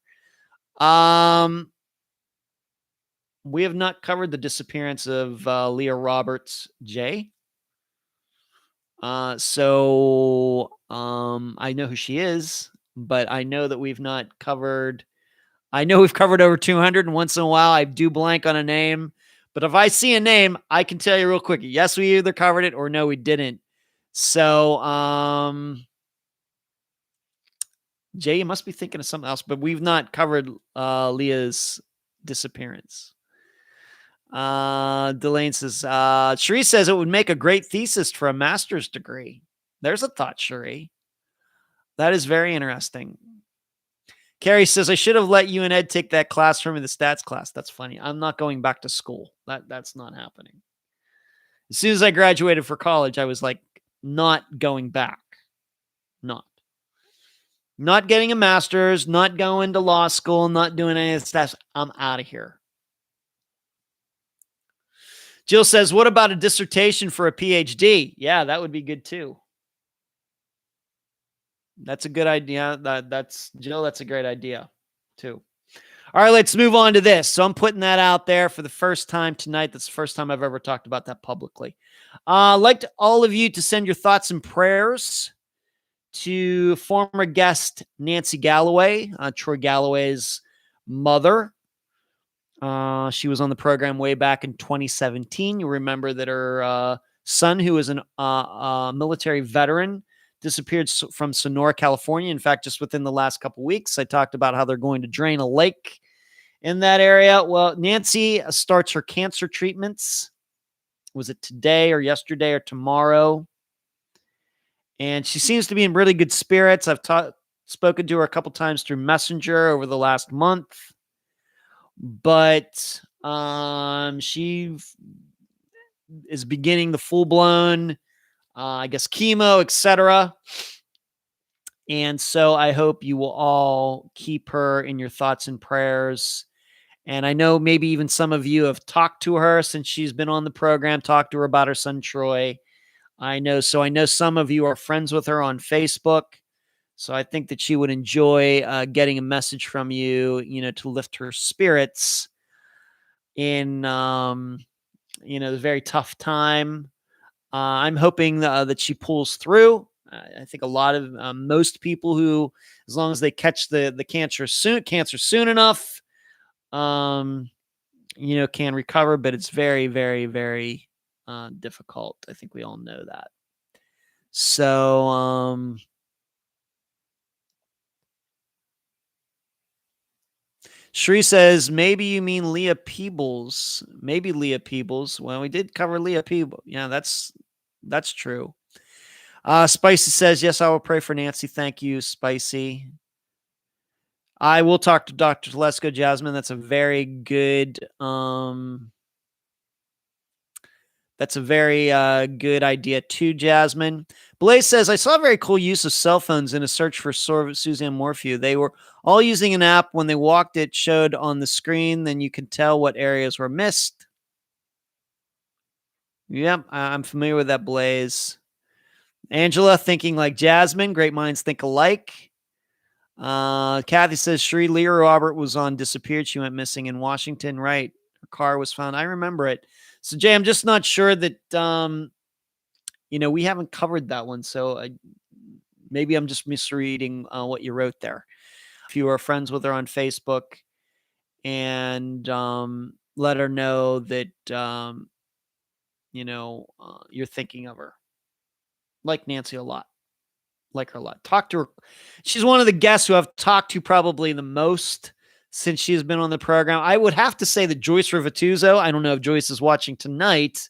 We have not covered the disappearance of Leah Roberts, Jay. So I know who she is, but I know that we've not covered. I know we've covered over 200, and once in a while I do blank on a name. But if I see a name, I can tell you real quick. Yes, we either covered it or no, we didn't. So, Jay, you must be thinking of something else, but we've not covered Leah's disappearance. Delane says, Cherie says it would make a great thesis for a master's degree. There's a thought, Cherie. That is very interesting. Carrie says, I should have let you and Ed take that class from me, the stats class. That's funny. I'm not going back to school. That's not happening. As soon as I graduated for college, I was like, not going back. Not getting a master's, not going to law school, not doing any of this stuff. I'm out of here. Jill says, what about a dissertation for a PhD? Yeah, that would be good too. That's a good idea. That's Jill. That's a great idea too. All right, let's move on to this. So I'm putting that out there for the first time tonight. That's the first time I've ever talked about that publicly. I'd like all of you to send your thoughts and prayers to former guest Nancy Galloway, Troy Galloway's mother. She was on the program way back in 2017. You remember that her son, who is a military veteran, disappeared from Sonora, California. In fact, just within the last couple of weeks, I talked about how they're going to drain a lake in that area. Well, Nancy starts her cancer treatments. Was it today or yesterday or tomorrow? And she seems to be in really good spirits. I've spoken to her a couple times through Messenger over the last month. But she is beginning the full-blown I guess chemo, etc. And so I hope you will all keep her in your thoughts and prayers. And I know maybe even some of you have talked to her since she's been on the program, talked to her about her son, Troy. I know some of you are friends with her on Facebook. So I think that she would enjoy getting a message from you, to lift her spirits in, the very tough time. I'm hoping that she pulls through. I think a lot of most people who, as long as they catch the cancer soon enough, can recover. But it's very, very, very difficult. I think we all know that. So, Shree says, maybe you mean Leah Peebles. Maybe Leah Peebles. Well, we did cover Leah Peebles. Yeah, that's true. Spicy says, yes, I will pray for Nancy. Thank you, Spicy. I will talk to Dr. Telesco, Jasmine. That's a very good good idea too, Jasmine. Blaze says, I saw a very cool use of cell phones in a search for Suzanne Morphew. They were all using an app. When they walked, it showed on the screen. Then you could tell what areas were missed. Yep, I'm familiar with that, Blaze. Angela, thinking like Jasmine. Great minds think alike. Kathy says, Sheree Lee Robert was on Disappeared. She went missing in Washington. Right. Her car was found. I remember it. So, Jay, I'm just not sure that, we haven't covered that one. So maybe I'm just misreading what you wrote there. If you are friends with her on Facebook, and let her know that, you're thinking of her. Like Nancy a lot. Like her a lot. Talk to her. She's one of the guests who I've talked to probably the most since she has been on the program. I would have to say that Joyce Rivatuzo. I don't know if Joyce is watching tonight,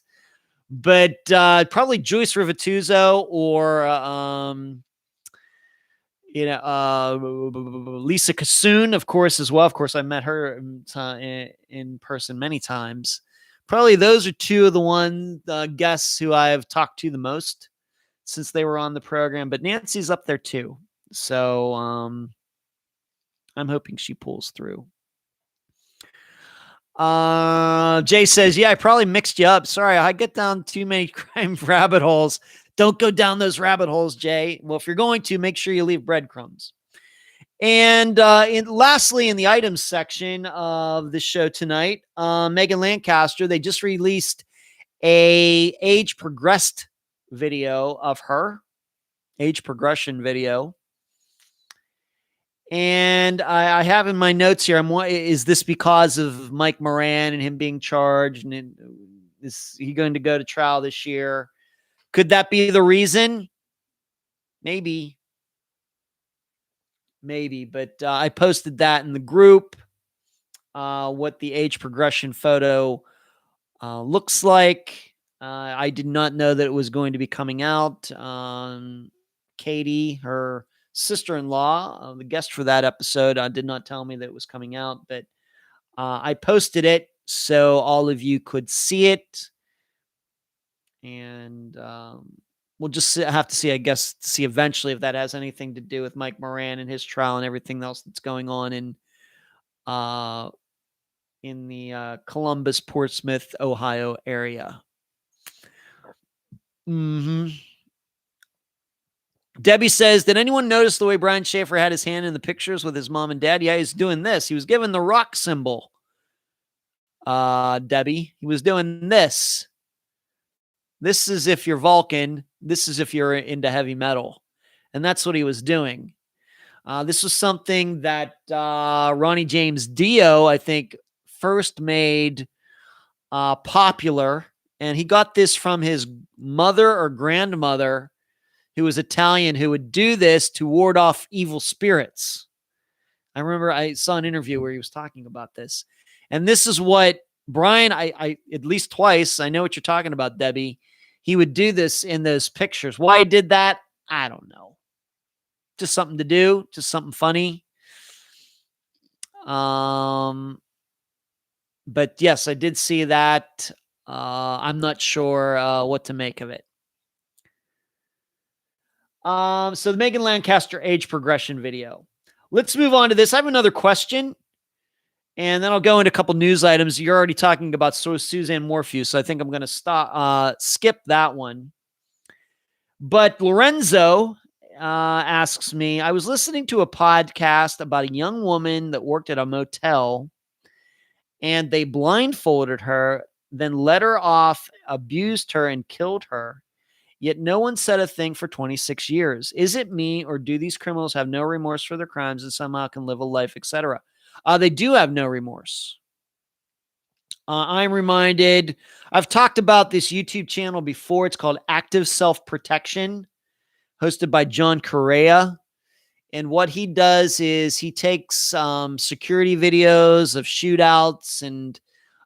but probably Joyce Rivatuzo or Lisa Kassoon, of course, as well. Of course, I met her in person many times. Probably those are two of the guests who I've talked to the most since they were on the program, but Nancy's up there too. So I'm hoping she pulls through. Jay says, yeah, I probably mixed you up. Sorry, I get down too many crime rabbit holes. Don't go down those rabbit holes, Jay. Well, if you're going to, make sure you leave breadcrumbs. And lastly, in the items section of the show tonight, Megan Lancaster, they just released a age progressed video of her, age progression video. And I have in my notes here, is this because of Mike Moran and him being charged? And is he going to go to trial this year? Could that be the reason? Maybe. But I posted that in the group, what the age progression photo looks like. I did not know that it was going to be coming out. Katie, her sister-in-law, the guest for that episode, did not tell me that it was coming out, but I posted it so all of you could see it. And we'll just have to see, I guess, see eventually if that has anything to do with Mike Moran and his trial and everything else that's going on in the Columbus, Portsmouth, Ohio area. Debbie says, did anyone notice the way Brian Schaefer had his hand in the pictures with his mom and dad? Yeah, he's doing this. He was given the rock symbol. Debbie, he was doing this. This is if you're Vulcan. This is if you're into heavy metal. And that's what he was doing. This was something that Ronnie James Dio, I think, first made popular. And he got this from his mother or grandmother, who was Italian, who would do this to ward off evil spirits. I remember I saw an interview where he was talking about this. And this is what Brian, I at least twice, I know what you're talking about, Debbie. He would do this in those pictures. Why he did that, I don't know. Just something to do, just something funny. But yes, I did see that. I'm not sure what to make of it. So the Megan Lancaster age progression video. Let's move on to this. I have another question, and then I'll go into a couple news items. You're already talking about Suzanne Morphew, so I think I'm going to skip that one. But Lorenzo asks me, I was listening to a podcast about a young woman that worked at a motel, and they blindfolded her, then let her off, abused her, and killed her. Yet no one said a thing for 26 years. Is it me, or do these criminals have no remorse for their crimes and somehow can live a life, etc.? They do have no remorse. I'm reminded, I've talked about this YouTube channel before. It's called Active Self-Protection, hosted by John Correa. And what he does is he takes security videos of shootouts and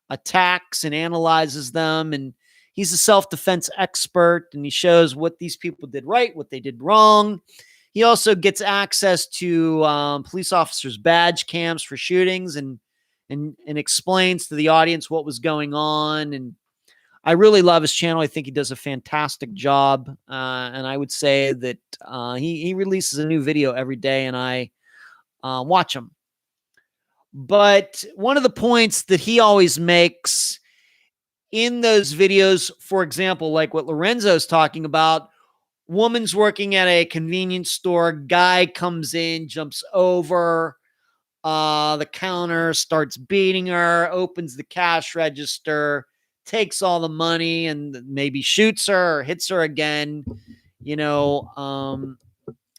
attacks and analyzes them. And he's a self-defense expert, and he shows what these people did right, what they did wrong. He also gets access to police officers' badge cams for shootings and explains to the audience what was going on. And I really love his channel. I think he does a fantastic job. And I would say that he releases a new video every day, and I watch him. But one of the points that he always makes in those videos, for example, like what Lorenzo's talking about, woman's working at a convenience store, guy comes in, jumps over the counter, starts beating her, opens the cash register, takes all the money, and maybe shoots her or hits her again,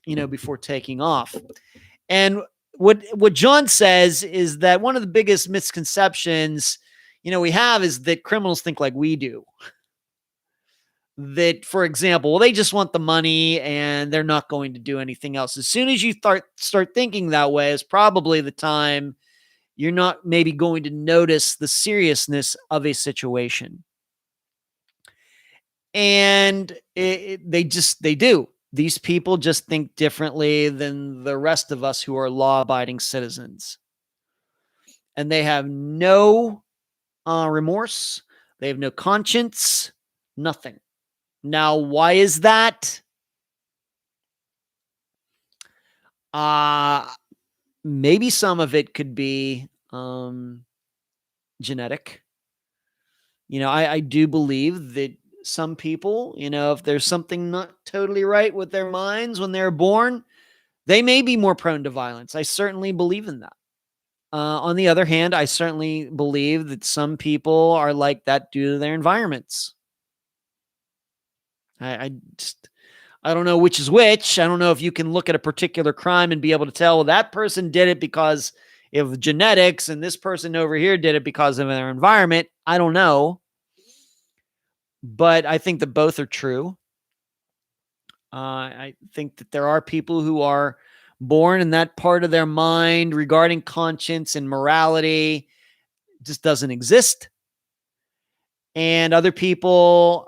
before taking off. And what John says is that one of the biggest misconceptions, we have is that criminals think like we do. That, for example, they just want the money and they're not going to do anything else. As soon as you start thinking that way is probably the time you're not maybe going to notice the seriousness of a situation. And they do. These people just think differently than the rest of us who are law-abiding citizens. And they have no remorse. They have no conscience, nothing. Now, why is that? Maybe some of it could be genetic. I do believe that some people, if there's something not totally right with their minds when they're born, they may be more prone to violence. I certainly believe in that. On the other hand, I certainly believe that some people are like that due to their environments. I don't know which is which. I don't know if you can look at a particular crime and be able to tell, well, that person did it because of genetics and this person over here did it because of their environment. I don't know. But I think that both are true. I think that there are people who are born and that part of their mind regarding conscience and morality just doesn't exist. And other people,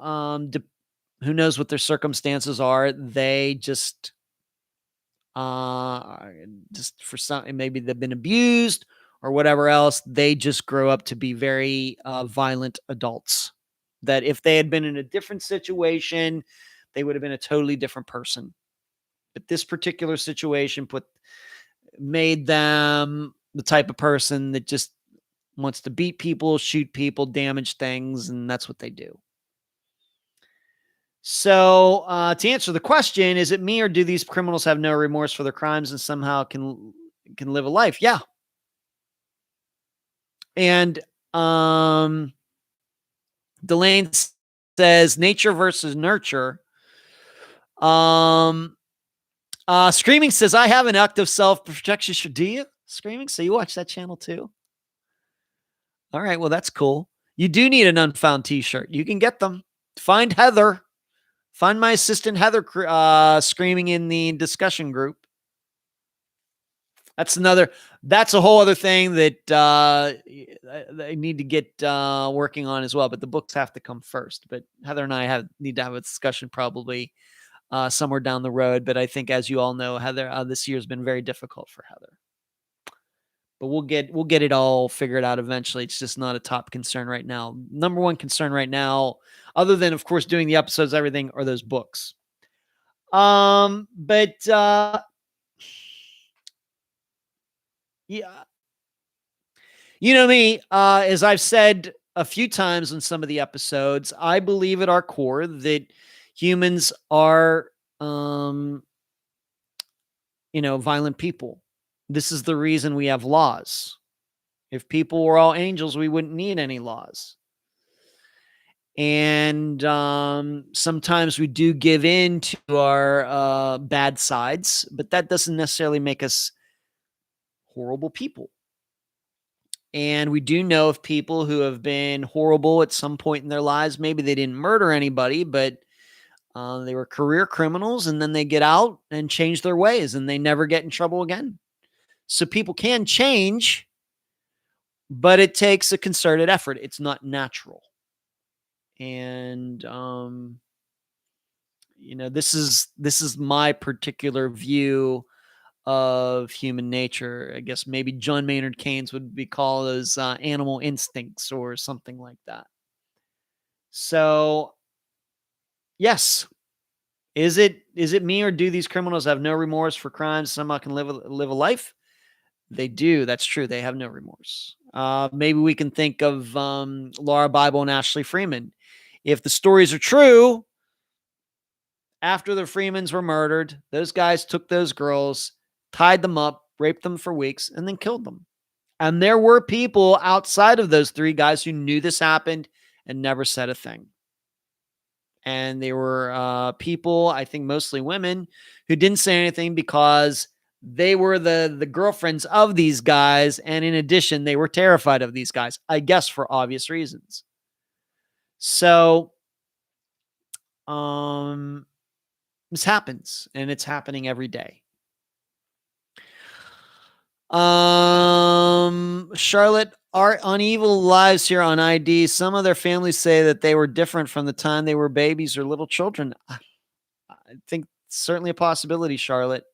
who knows what their circumstances are, they just for some, maybe they've been abused or whatever else, they just grow up to be very violent adults. That if they had been in a different situation, they would have been a totally different person. But this particular situation made them the type of person that just wants to beat people, shoot people, damage things, and that's what they do. So to answer the question, is it me or do these criminals have no remorse for their crimes and somehow can live a life? Yeah. And Delane says nature versus nurture. Screaming says, I have an active self-protection. Do you? Screaming? So you watch that channel too? All right. Well, that's cool. You do need an Unfound t-shirt. You can get them. Find Heather. Find my assistant Heather screaming in the discussion group. That's a whole other thing that I need to get working on as well. But the books have to come first. But Heather and I need to have a discussion probably somewhere down the road. But I think, as you all know, Heather, this year has been very difficult for Heather. But we'll get it all figured out eventually. It's just not a top concern right now. Number one concern right now, other than, of course, doing the episodes, everything, are those books. But yeah, you know me, as I've said a few times in some of the episodes, I believe at our core that humans are, violent people. This is the reason we have laws. If people were all angels, we wouldn't need any laws. And sometimes we do give in to our bad sides, but that doesn't necessarily make us horrible people. And we do know of people who have been horrible at some point in their lives. Maybe they didn't murder anybody, but they were career criminals, and then they get out and change their ways and they never get in trouble again. So people can change, but it takes a concerted effort. It's not natural. And, this is my particular view of human nature. I guess maybe John Maynard Keynes would be called as animal instincts or something like that. So, yes. Is it me, or do these criminals have no remorse for crimes somehow can live a life? They do. That's true. They have no remorse. Maybe we can think of Laura Bible and Ashley Freeman. If the stories are true, after the Freemans were murdered, those guys took those girls, tied them up, raped them for weeks, and then killed them. And there were people outside of those three guys who knew this happened and never said a thing. And they were people, I think mostly women, who didn't say anything because they were the girlfriends of these guys. And in addition, they were terrified of these guys, I guess for obvious reasons. So this happens, and it's happening every day. Charlotte, on Evil Lives here on ID, some of their families say that they were different from the time they were babies or little children. I think certainly a possibility, Charlotte.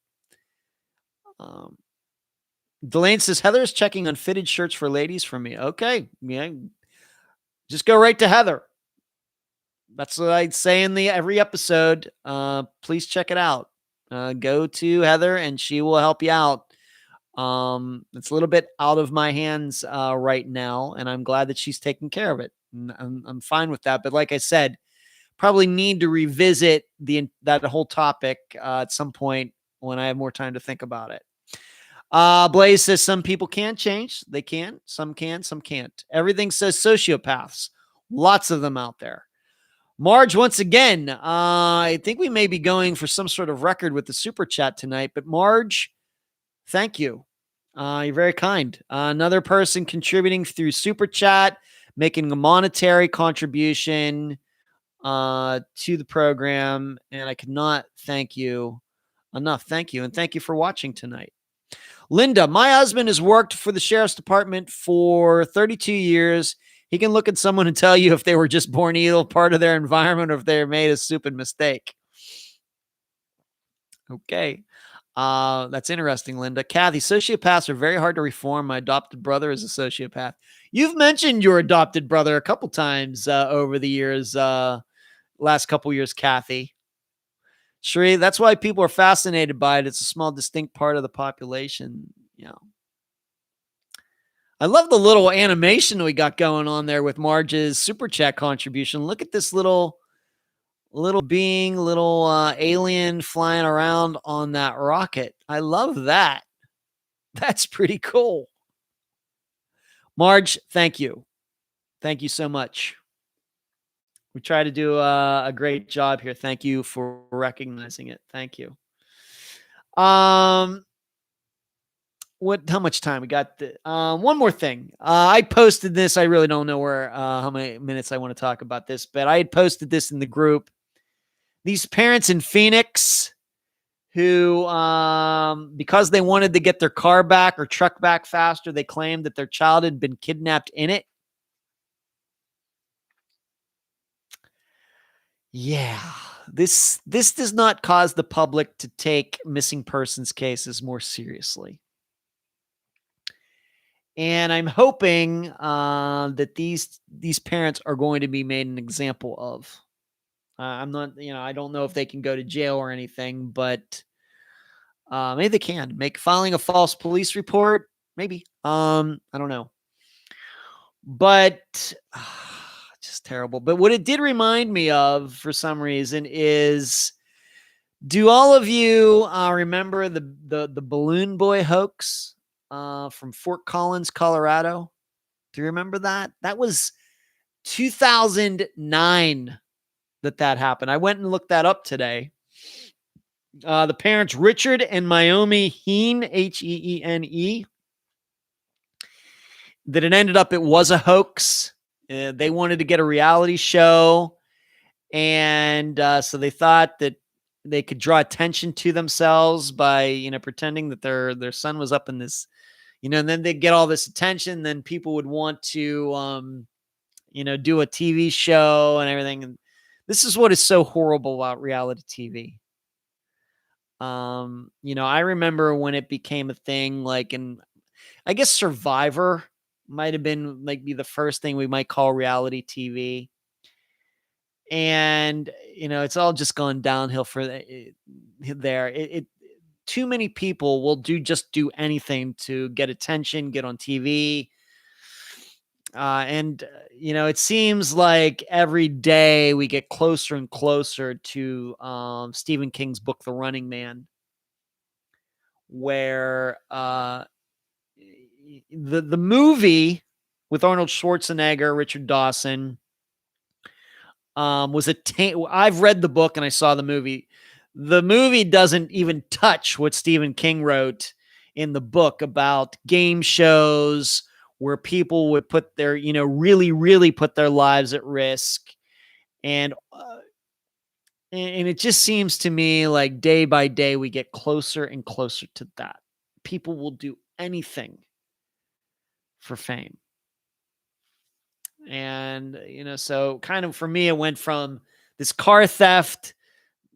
Delane says, Heather is checking on fitted shirts for ladies for me. Okay. Yeah. Just go right to Heather. That's what I'd say in every episode. Please check it out. Go to Heather and she will help you out. It's a little bit out of my hands right now, and I'm glad that she's taking care of it. I'm fine with that. But like I said, probably need to revisit that whole topic at some point when I have more time to think about it. Blaze says some people can change. They can. Some can, some can't. Everything says sociopaths. Lots of them out there. Marge, once again, I think we may be going for some sort of record with the super chat tonight, but Marge, thank you. You're very kind. Another person contributing through super chat, making a monetary contribution to the program, and I cannot thank you enough. Thank you, and thank you for watching tonight. Linda, my husband has worked for the sheriff's department for 32 years. He can look at someone and tell you if they were just born evil, part of their environment, or if they made a stupid mistake. Okay. That's interesting, Linda. Kathy, sociopaths are very hard to reform. My adopted brother is a sociopath. You've mentioned your adopted brother a couple times over the years, last couple years, Kathy. Sheree, that's why people are fascinated by it. It's a small, distinct part of the population. I love the little animation we got going on there with Marge's super chat contribution. Look at this little being, alien flying around on that rocket. I love that. That's pretty cool. Marge, thank you. Thank you so much. We try to do a great job here. Thank you for recognizing it. Thank you. How much time we got? One more thing. I posted this. I really don't know how many minutes I want to talk about this, but I had posted this in the group. These parents in Phoenix who, because they wanted to get their car back or truck back faster, they claimed that their child had been kidnapped in it. Yeah, this does not cause the public to take missing persons cases more seriously. And I'm hoping that these parents are going to be made an example of. I'm not, I don't know if they can go to jail or anything, but maybe they can. Filing a false police report, maybe. I don't know. But just terrible. But what it did remind me of, for some reason, is, do all of you remember the Balloon Boy hoax from Fort Collins, Colorado? Do you remember that? That was 2009 that happened. I went and looked that up today. The parents, Richard and Naomi Heene, Heene, that it was a hoax. They wanted to get a reality show. And so they thought that they could draw attention to themselves by, pretending that their son was up in this, and then they'd get all this attention. Then people would want to, do a TV show and everything. And This is what is so horrible about reality TV. I remember when it became a thing, like I guess Survivor might have been be the first thing we might call reality TV. And, it's all just gone downhill for there. Too many people will just do anything to get attention, get on TV. It seems like every day we get closer and closer to Stephen King's book, The Running Man, where the movie with Arnold Schwarzenegger, Richard Dawson, was I've read the book and I saw the movie. The movie doesn't even touch what Stephen King wrote in the book about game shows where people would put their, really, really put their lives at risk. And it just seems to me like day by day, we get closer and closer to that. People will do anything for fame. And, so kind of for me, it went from this car theft,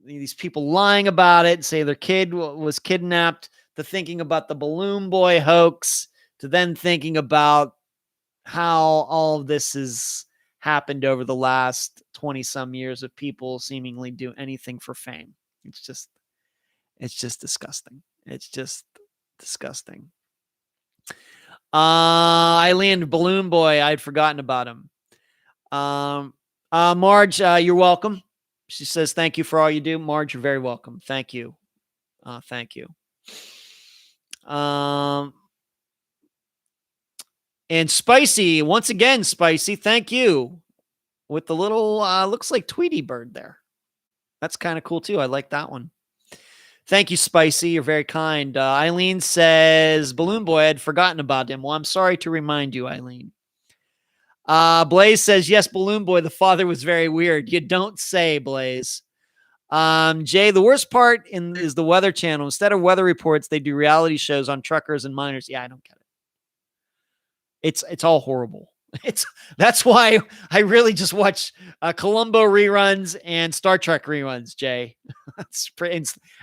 these people lying about it, say their kid was kidnapped, to thinking about the Balloon Boy hoax, to then thinking about how all of this has happened over the last 20 some years of people seemingly do anything for fame. It's just disgusting. It's just disgusting. Eileen, Balloon Boy, I'd forgotten about him. Marge, you're welcome. She says, thank you for all you do. Marge, you're very welcome. Thank you. Thank you. And Spicy, once again, Spicy, thank you. With the little, looks like Tweety bird there. That's kind of cool too. I like that one. Thank you, Spicy. You're very kind. Eileen says, Balloon Boy, I'd forgotten about him. Well, I'm sorry to remind you, Eileen. Blaze says, yes, Balloon Boy, the father was very weird. You don't say, Blaze. Jay, the worst part is the Weather Channel. Instead of weather reports, they do reality shows on truckers and miners. Yeah, I don't get it. It's all horrible. That's why I really just watch Columbo reruns and Star Trek reruns, Jay.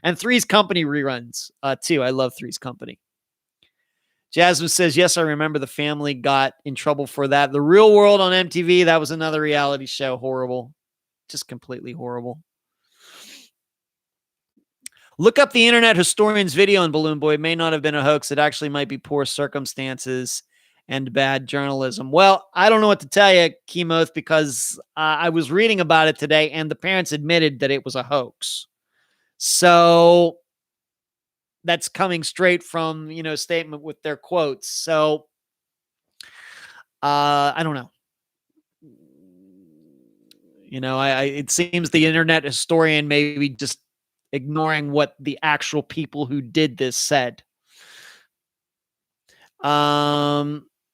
And Three's Company reruns too. I love Three's Company. Jasmine says, yes, I remember the family got in trouble for that. The Real World on MTV, that was another reality show. Horrible. Just completely horrible. Look up the internet historian's video on Balloon Boy. It may not have been a hoax. It actually might be poor circumstances and bad journalism. Well, I don't know what to tell you, Chemoth, because I was reading about it today and the parents admitted that it was a hoax. So that's coming straight from, statement with their quotes. So I don't know. It seems the internet historian may be just ignoring what the actual people who did this said.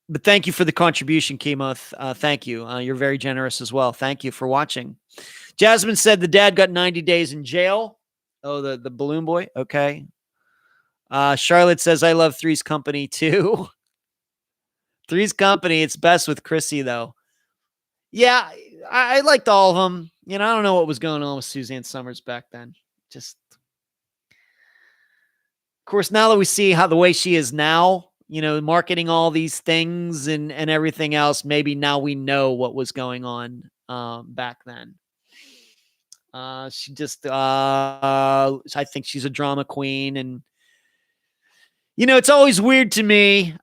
But thank you for the contribution, Chemoth. Thank you. You're very generous as well. Thank you for watching. Jasmine said the dad got 90 days in jail. Oh, the Balloon Boy. Okay. Charlotte says, I love Three's Company too. Three's Company. It's best with Chrissy though. Yeah. I liked all of them. I don't know what was going on with Suzanne Summers back then. Just, of course, now that we see how the way she is now, marketing all these things and everything else, maybe now we know what was going on back then. She just, I think she's a drama queen. And, it's always weird to me.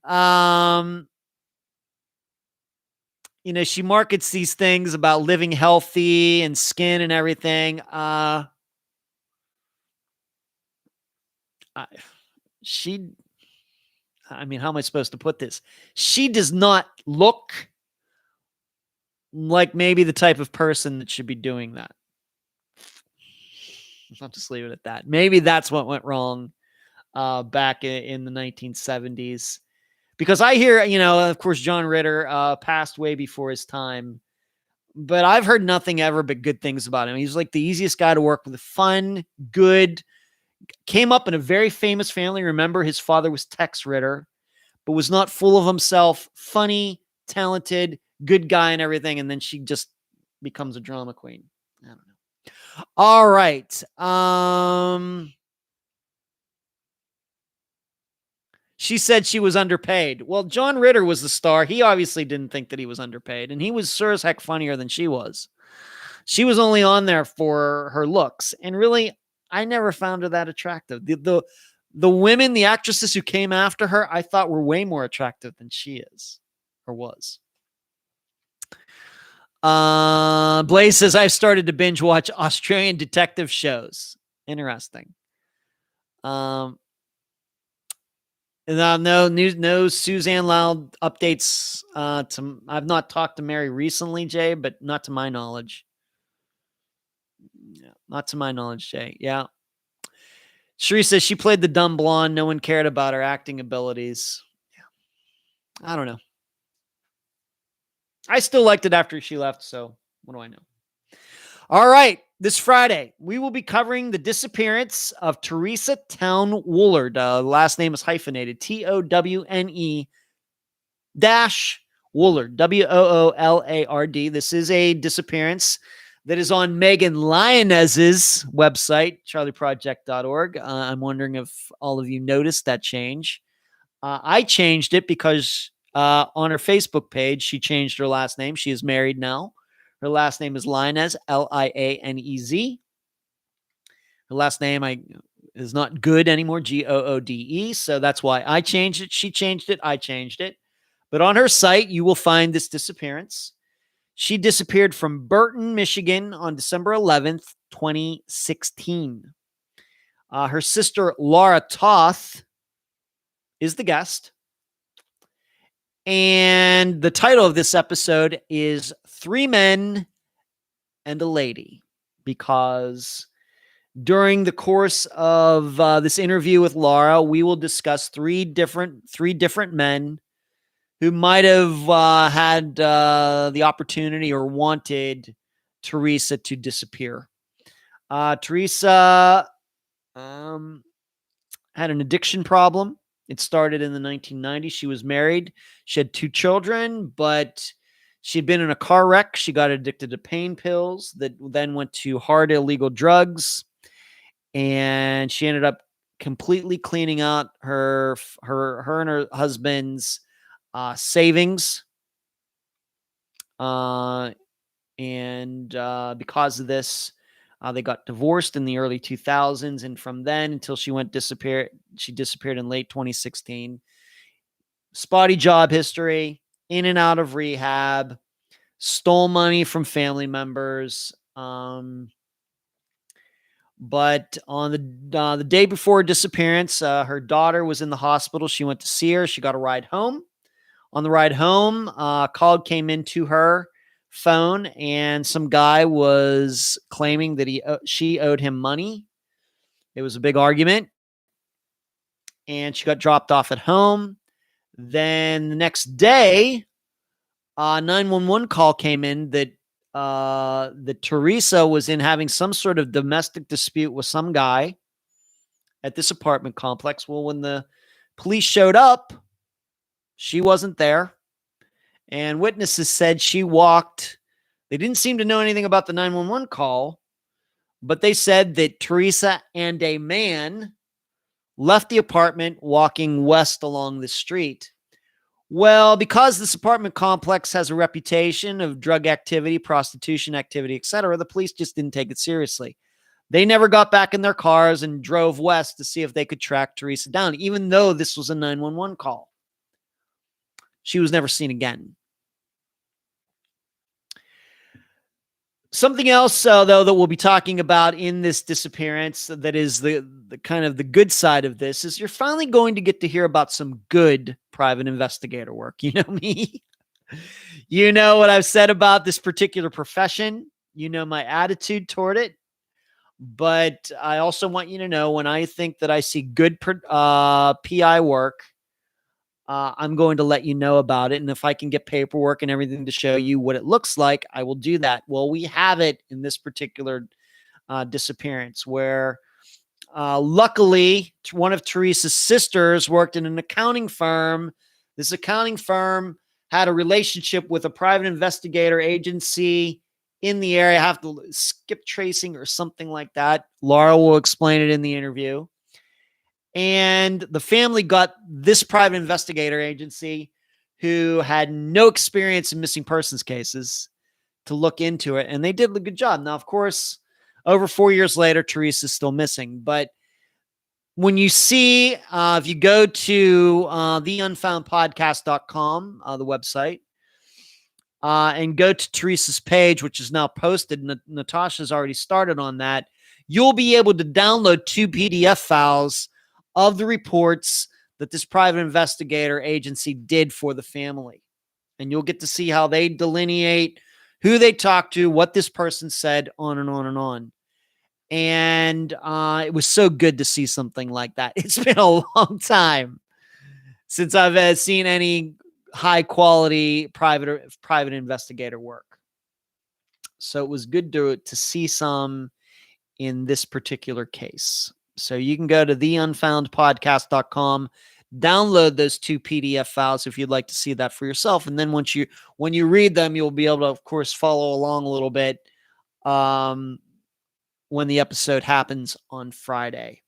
She markets these things about living healthy and skin and everything. How am I supposed to put this? She does not look like maybe the type of person that should be doing that. I'll just leave it at that. Maybe that's what went wrong back in the 1970s. Because I hear, of course, John Ritter passed way before his time. But I've heard nothing ever but good things about him. He's like the easiest guy to work with. Fun, good. Came up in a very famous family. Remember, his father was Tex Ritter, but was not full of himself. Funny, talented, good guy and everything. And then she just becomes a drama queen. I don't know. All right. She said she was underpaid. Well, John Ritter was the star. He obviously didn't think that he was underpaid, and he was sure as heck funnier than she was. She was only on there for her looks, and really, I never found her that attractive. The women, the actresses who came after her, I thought were way more attractive than she is or was. Blaze says, I've started to binge watch Australian detective shows. Interesting. No Suzanne Loud updates. I've not talked to Mary recently, Jay, but not to my knowledge. Yeah, not to my knowledge, Jay. Yeah. Sheree says she played the dumb blonde. No one cared about her acting abilities. Yeah. I don't know. I still liked it after she left, so what do I know? All right. This Friday, we will be covering the disappearance of Teresa Woolard. Last name is hyphenated. TOWNE Woolard. WOOLARD. This is a disappearance that is on Megan Lionez's website, charlieproject.org. I'm wondering if all of you noticed that change. I changed it because on her Facebook page, she changed her last name. She is married now. Her last name is Lianez, Lianez. Her last name is not good anymore, Goode. So that's why I changed it. She changed it. I changed it. But on her site, you will find this disappearance. She disappeared from Burton, Michigan on December 11th, 2016. Her sister, Laura Toth, is the guest. And the title of this episode is 3 Men and a Lady, because during the course of this interview with Laura, we will discuss three different men who might have had the opportunity or wanted Teresa to disappear. Teresa had an addiction problem. It started in the 1990s. She was married. She had 2 children, but she'd been in a car wreck. She got addicted to pain pills that then went to hard illegal drugs. And she ended up completely cleaning out her and her husband's savings. And because of this, they got divorced in the early 2000s. And from then until she disappeared in late 2016. Spotty job history, in and out of rehab, stole money from family members. But on the day before her disappearance, her daughter was in the hospital. She went to see her. She got a ride home. On the ride home, a call came into her phone, and some guy was claiming that she owed him money. It was a big argument, and she got dropped off at home. Then the next day, a 911 call came in that Teresa was in having some sort of domestic dispute with some guy at this apartment complex. Well, when the police showed up, she wasn't there. And witnesses said she walked. They didn't seem to know anything about the 911 call, but they said that Teresa and a man left the apartment walking west along the street. Well, because this apartment complex has a reputation of drug activity, prostitution activity, etc., the police just didn't take it seriously. They never got back in their cars and drove west to see if they could track Teresa down, even though this was a 911 call. She was never seen again. Something else, though, that we'll be talking about in this disappearance that is the kind of the good side of this is you're finally going to get to hear about some good private investigator work. You know me. You know what I've said about this particular profession. You know my attitude toward it. But I also want you to know when I think that I see good PI work, I'm going to let you know about it. And if I can get paperwork and everything to show you what it looks like, I will do that. Well, we have it in this particular disappearance where luckily one of Teresa's sisters worked in an accounting firm. This accounting firm had a relationship with a private investigator agency in the area have to skip tracing or something like that. Laura will explain it in the interview. And the family got this private investigator agency who had no experience in missing persons cases to look into it. And they did a good job. Now, of course, over 4 years later, Teresa's still missing. But when you see, if you go to theunfoundpodcast.com, the website, and go to Teresa's page, which is now posted, Natasha's already started on that, you'll be able to download 2 PDF files of the reports that this private investigator agency did for the family. And you'll get to see how they delineate who they talked to, what this person said, on and on and on. And it was so good to see something like that. It's been a long time since I've seen any high quality private investigator work. So it was good to see some in this particular case. So you can go to theunfoundpodcast.com, download those 2 PDF files if you'd like to see that for yourself. And then when you read them, you'll be able to, of course, follow along a little bit when the episode happens on Friday.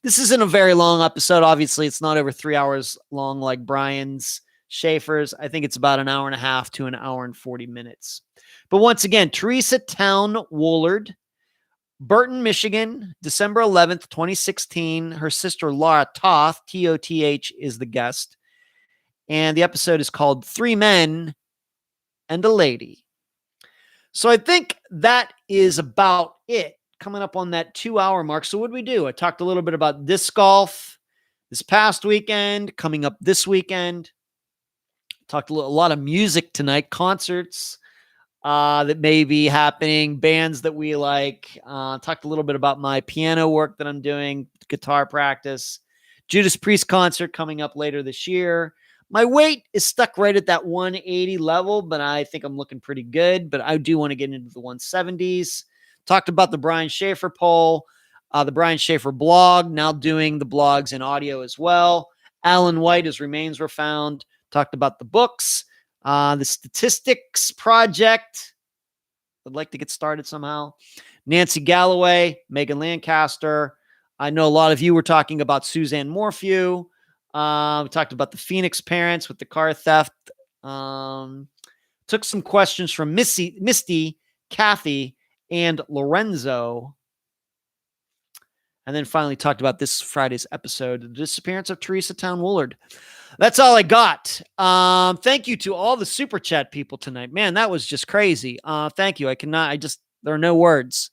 This isn't a very long episode. Obviously, it's not over 3 hours long like Brian's, Schaefer's. I think it's about an hour and a half to an hour and 40 minutes. But once again, Teresa Woolard, Burton, Michigan, December 11th, 2016. Her sister Laura Toth, Toth, is the guest. And the episode is called 3 Men and a Lady. So I think that is about it. Coming up on that 2-hour mark. So what did we do? I talked a little bit about disc golf this past weekend, coming up this weekend. Talked a lot of music tonight, concerts that may be happening, bands that we like. Talked a little bit about my piano work that I'm doing, guitar practice. Judas Priest concert coming up later this year. My weight is stuck right at that 180 level, but I think I'm looking pretty good. But I do want to get into the 170s. Talked about the Brian Schaefer poll, the Brian Schaefer blog, now doing the blogs in audio as well. Alan White, his remains were found. Talked about the books, the statistics project. I'd like to get started somehow. Nancy Galloway, Megan Lancaster. I know a lot of you were talking about Suzanne Morphew. We talked about the Phoenix parents with the car theft. Took some questions from Misty, Kathy, and Lorenzo. And then finally talked about this Friday's episode, the disappearance of Teresa Woolard. That's all I got. Thank you to all the super chat people tonight. Man, that was just crazy. Thank you. There are no words,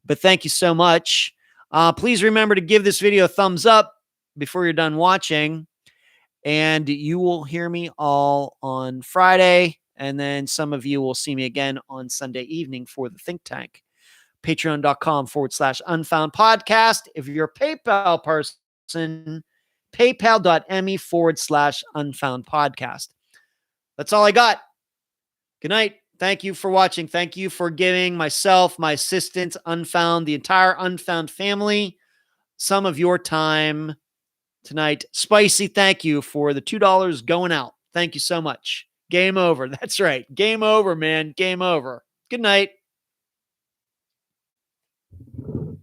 but thank you so much. Please remember to give this video a thumbs up before you're done watching, and you will hear me all on Friday. And then some of you will see me again on Sunday evening for the Think Tank. Patreon.com/Unfound Podcast. If you're a PayPal person, paypal.me/Unfound Podcast. That's all I got. Good night. Thank you for watching. Thank you for giving myself, my assistant, Unfound, the entire Unfound family, some of your time tonight. Spicy, thank you for the $2 going out. Thank you so much. Game over. That's right. Game over, man. Game over. Good night.